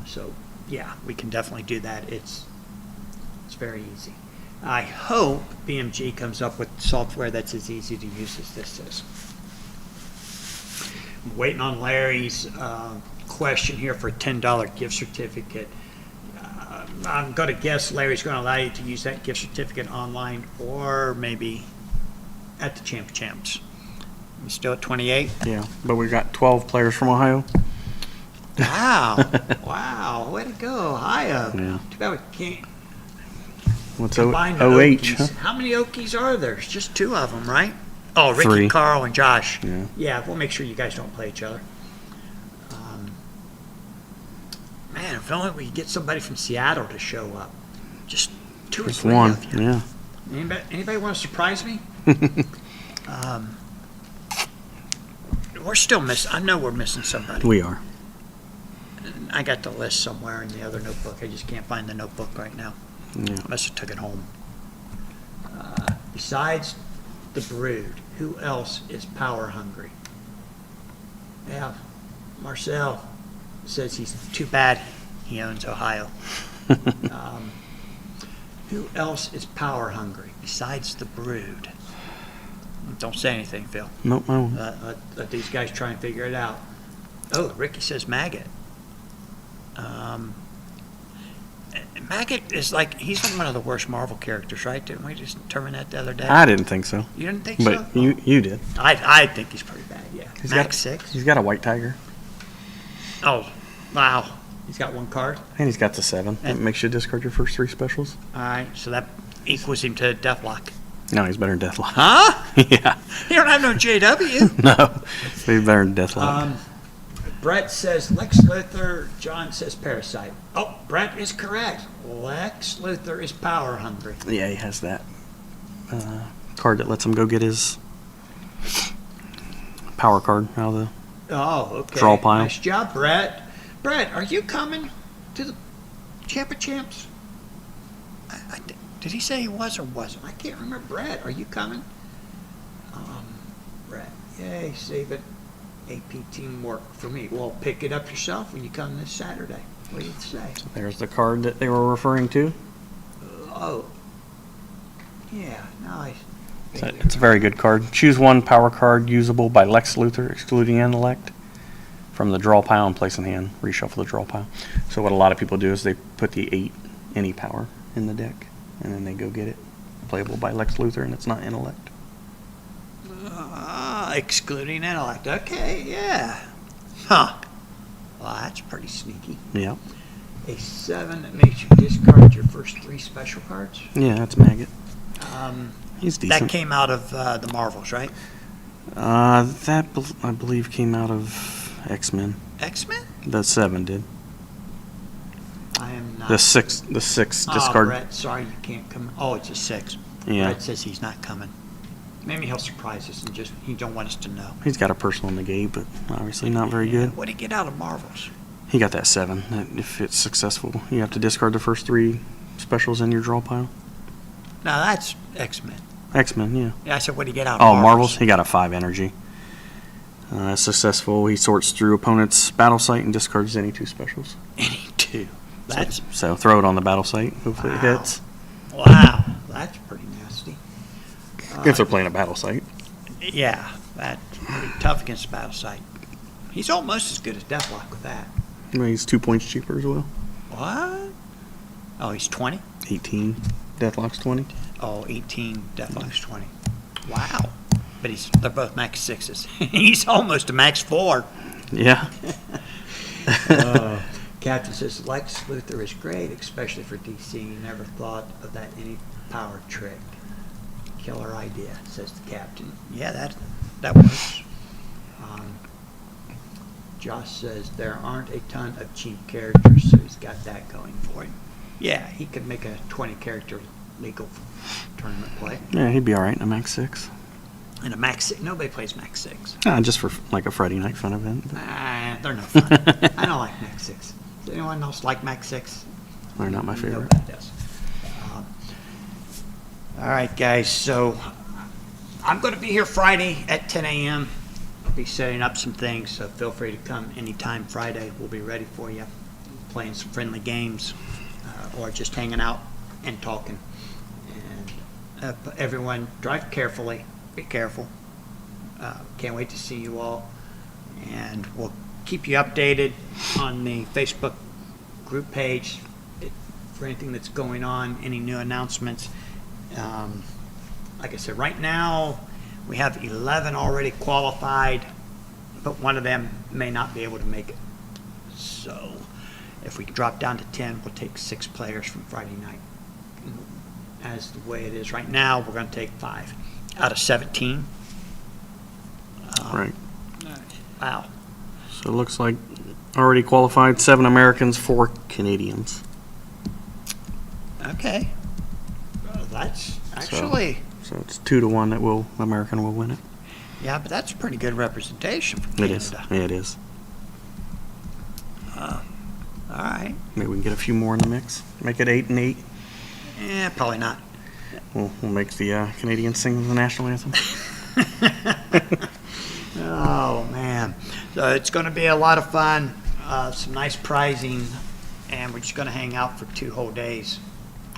So yeah, we can definitely do that. It's very easy. I hope BMG comes up with software that's as easy to use as this is. I'm waiting on Larry's question here for a $10 gift certificate. I'm going to guess Larry's going to allow you to use that gift certificate online or maybe at the Champs. You still at 28? Yeah, but we got 12 players from Ohio. Wow. Wow. Way to go. Ohio. Yeah. Too bad we can't What's combine the OH? Okies. Huh? How many Okies are there? There's just 2 of them, right? Oh, Ricky, 3. Carl, and Josh. Yeah. Yeah, we'll make sure you guys don't play each other. Man, if only we could get somebody from Seattle to show up. Just 2 or Just 3 one. of you. Yeah. Anybody want to surprise me? We're still missing. I know we're missing somebody. We are. I got the list somewhere in the other notebook. I just can't find the notebook right now. Yeah. Must have took it home. Besides the Brood, who else is power hungry? Yeah, Marcel says he's too bad he owns Ohio. Who else is power hungry besides the Brood? Don't say anything, Phil. Nope, I won't. Let these guys try and figure it out. Oh, Ricky says Maggot. Maggot is like, he's one of the worst Marvel characters, right? Didn't we just determine that the other day? I didn't think so. You didn't think But so? you did. I think he's pretty bad, yeah. He's Max got 6? He's got a white tiger. Oh, wow. He's got 1 card? And he's got the 7. That And- makes you discard your first 3 specials. All right, so that equals him to Deathlock. No, he's better than Deathlock. Huh? Yeah. You don't have no JW. No, he's better than Deathlock. Brett says Lex Luthor. John says Parasite. Oh, Brett is correct. Lex Luthor is power hungry. Yeah, he has that card that lets him go get his power card out of the. Oh, okay. Draw pile. Nice job, Brett. Brett, are you coming to the Champ of Champs? Did he say he was or wasn't? I can't remember. Brett, are you coming? Brett, yay, save it. AP teamwork for me. Well, pick it up yourself when you come this Saturday. What do you say? There's the card that they were referring to. Oh, yeah, nice. It's a very good card. Choose one power card usable by Lex Luthor, excluding intellect, from the draw pile and place in hand. Reshuffle the draw pile. So what a lot of people do is they put the 8 any power in the deck, and then they go get it. Playable by Lex Luthor, and it's not intellect. Excluding intellect. Okay, yeah. Huh. Well, that's pretty sneaky. Yeah. A 7 that makes you discard your first 3 special cards. Yeah, that's Maggot. Um, He's decent. that came out of the Marvels, right? I believe came out of X-Men. X-Men? The 7 did. I am not. The six discard. Brett, sorry you can't come. Oh, it's a 6. Yeah. Brett says he's not coming. Maybe he'll surprise us and he don't want us to know. He's got a personal negate, but obviously not very good. What did he get out of Marvels? He got that 7. That if it's successful, you have to discard the first 3 specials in your draw pile. No, that's X-Men. X-Men, yeah. Yeah, I said, what did he get out of Oh, Marvels? Marvels. He got a 5 energy. Successful. He sorts through opponent's battle site and discards any 2 specials. Any 2. That's So throw it on the battle site. Hopefully it Wow. hits. wow. That's pretty nasty. If they're playing a battle site. Yeah, that's pretty tough against the battle site. He's almost as good as Deathlock with that. He's 2 points cheaper as well. What? Oh, he's 20? 18. Deathlock's 20. Oh, 18. Deathlock's 20. Wow. But they're both max 6s. He's almost a max 4. Yeah. Captain says Lex Luthor is great, especially for DC. Never thought of that any power trick. Killer idea, says the captain. Yeah, that works. Josh says there aren't a ton of cheap characters, so he's got that going for him. Yeah, he could make a 20 character legal tournament play. Yeah, he'd be all right in a max 6. And a max 6, nobody plays max 6. Just for like a Friday night fun event. They're no fun. I don't like max 6. Does anyone else like max 6? They're not my favorite. Nobody does. All right, guys. So I'm going to be here Friday at 10 a.m. I'll be setting up some things, so feel free to come anytime Friday. We'll be ready for you, playing some friendly games or just hanging out and talking. And everyone, drive carefully. Be careful. Can't wait to see you all. And we'll keep you updated on the Facebook group page for anything that's going on, any new announcements. Like I said, right now we have 11 already qualified, but one of them may not be able to make it. So if we drop down to 10, we'll take 6 players from Friday night. As the way it is right now, we're going to take 5 out of 17. Right. Wow. So it looks like already qualified 7 Americans, 4 Canadians. Okay. Well, that's actually... So it's 2-1 that American will win it. Yeah, but that's pretty good representation from It Canada. is. Yeah, it is. All right. Maybe we can get a few more in the mix. Make it 8 and 8. Eh, probably not. We'll make the Canadians sing the national anthem. Oh, man. So it's going to be a lot of fun, some nice prizing, and we're just going to hang out for 2 whole days.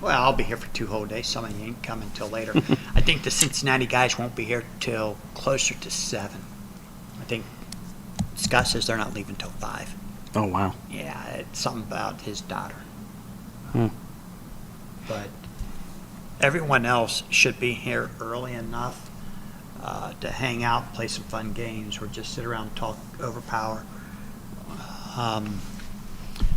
Well, I'll be here for 2 whole days. Some of you ain't coming till later. I think the Cincinnati guys won't be here till closer to 7. I think Scott says they're not leaving till 5. Oh, wow. Yeah, it's something about his daughter. Hmm. But everyone else should be here early enough to hang out, play some fun games, or just sit around and talk overpower.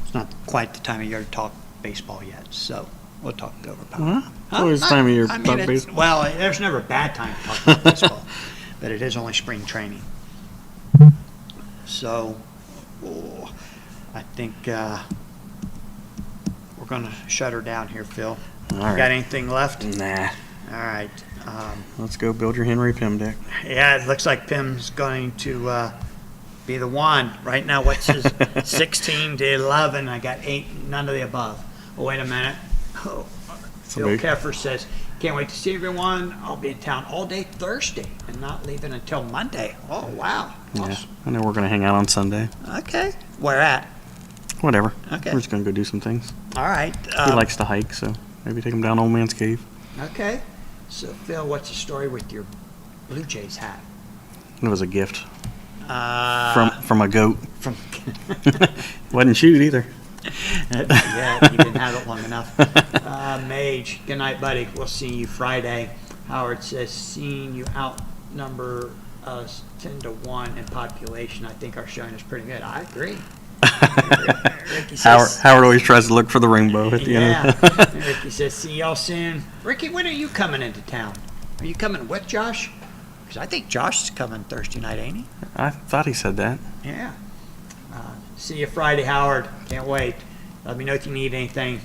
It's not quite the time of year to talk baseball yet, so We'll talk Gopher Well, Power. it's always time of year to I mean, talk it's- baseball. Well, there's never a bad time to talk about baseball, but it is only spring training. So, I think we're going to shut her down here, Phil. All Got right. anything left? Nah. All right. Let's go build your Henry Pym deck. Yeah, it looks like Pim's going to be the one. Right now, what's his 16 to 11? I got 8, none of the above. Oh, wait a minute. Oh, Phil big- Keffer says, can't wait to see everyone. I'll be in town all day Thursday and not leaving until Monday. Oh, wow. Yeah. Awesome. I know we're going to hang out on Sunday. Okay. Where at? Whatever. Okay. We're just going to go do some things. All right. He likes to hike, so maybe take him down Old Man's Cave. Okay. So, Phil, what's the story with your Blue Jays hat? It was a gift Uh, from a goat. from Wasn't chewed either. Yeah, you didn't have it long enough. Mage, good night, buddy. We'll see you Friday. Howard says, seeing you outnumber us 10-1 in population, I think our showing is pretty good. I agree. Ricky says, Howard always tries to look for the rainbow at the yeah. end. Ricky says, see y'all soon. Ricky, when are you coming into town? Are you coming with Josh? Because I think Josh is coming Thursday night, ain't he? I thought he said that. Yeah. See you Friday, Howard. Can't wait. Let me know if you need anything.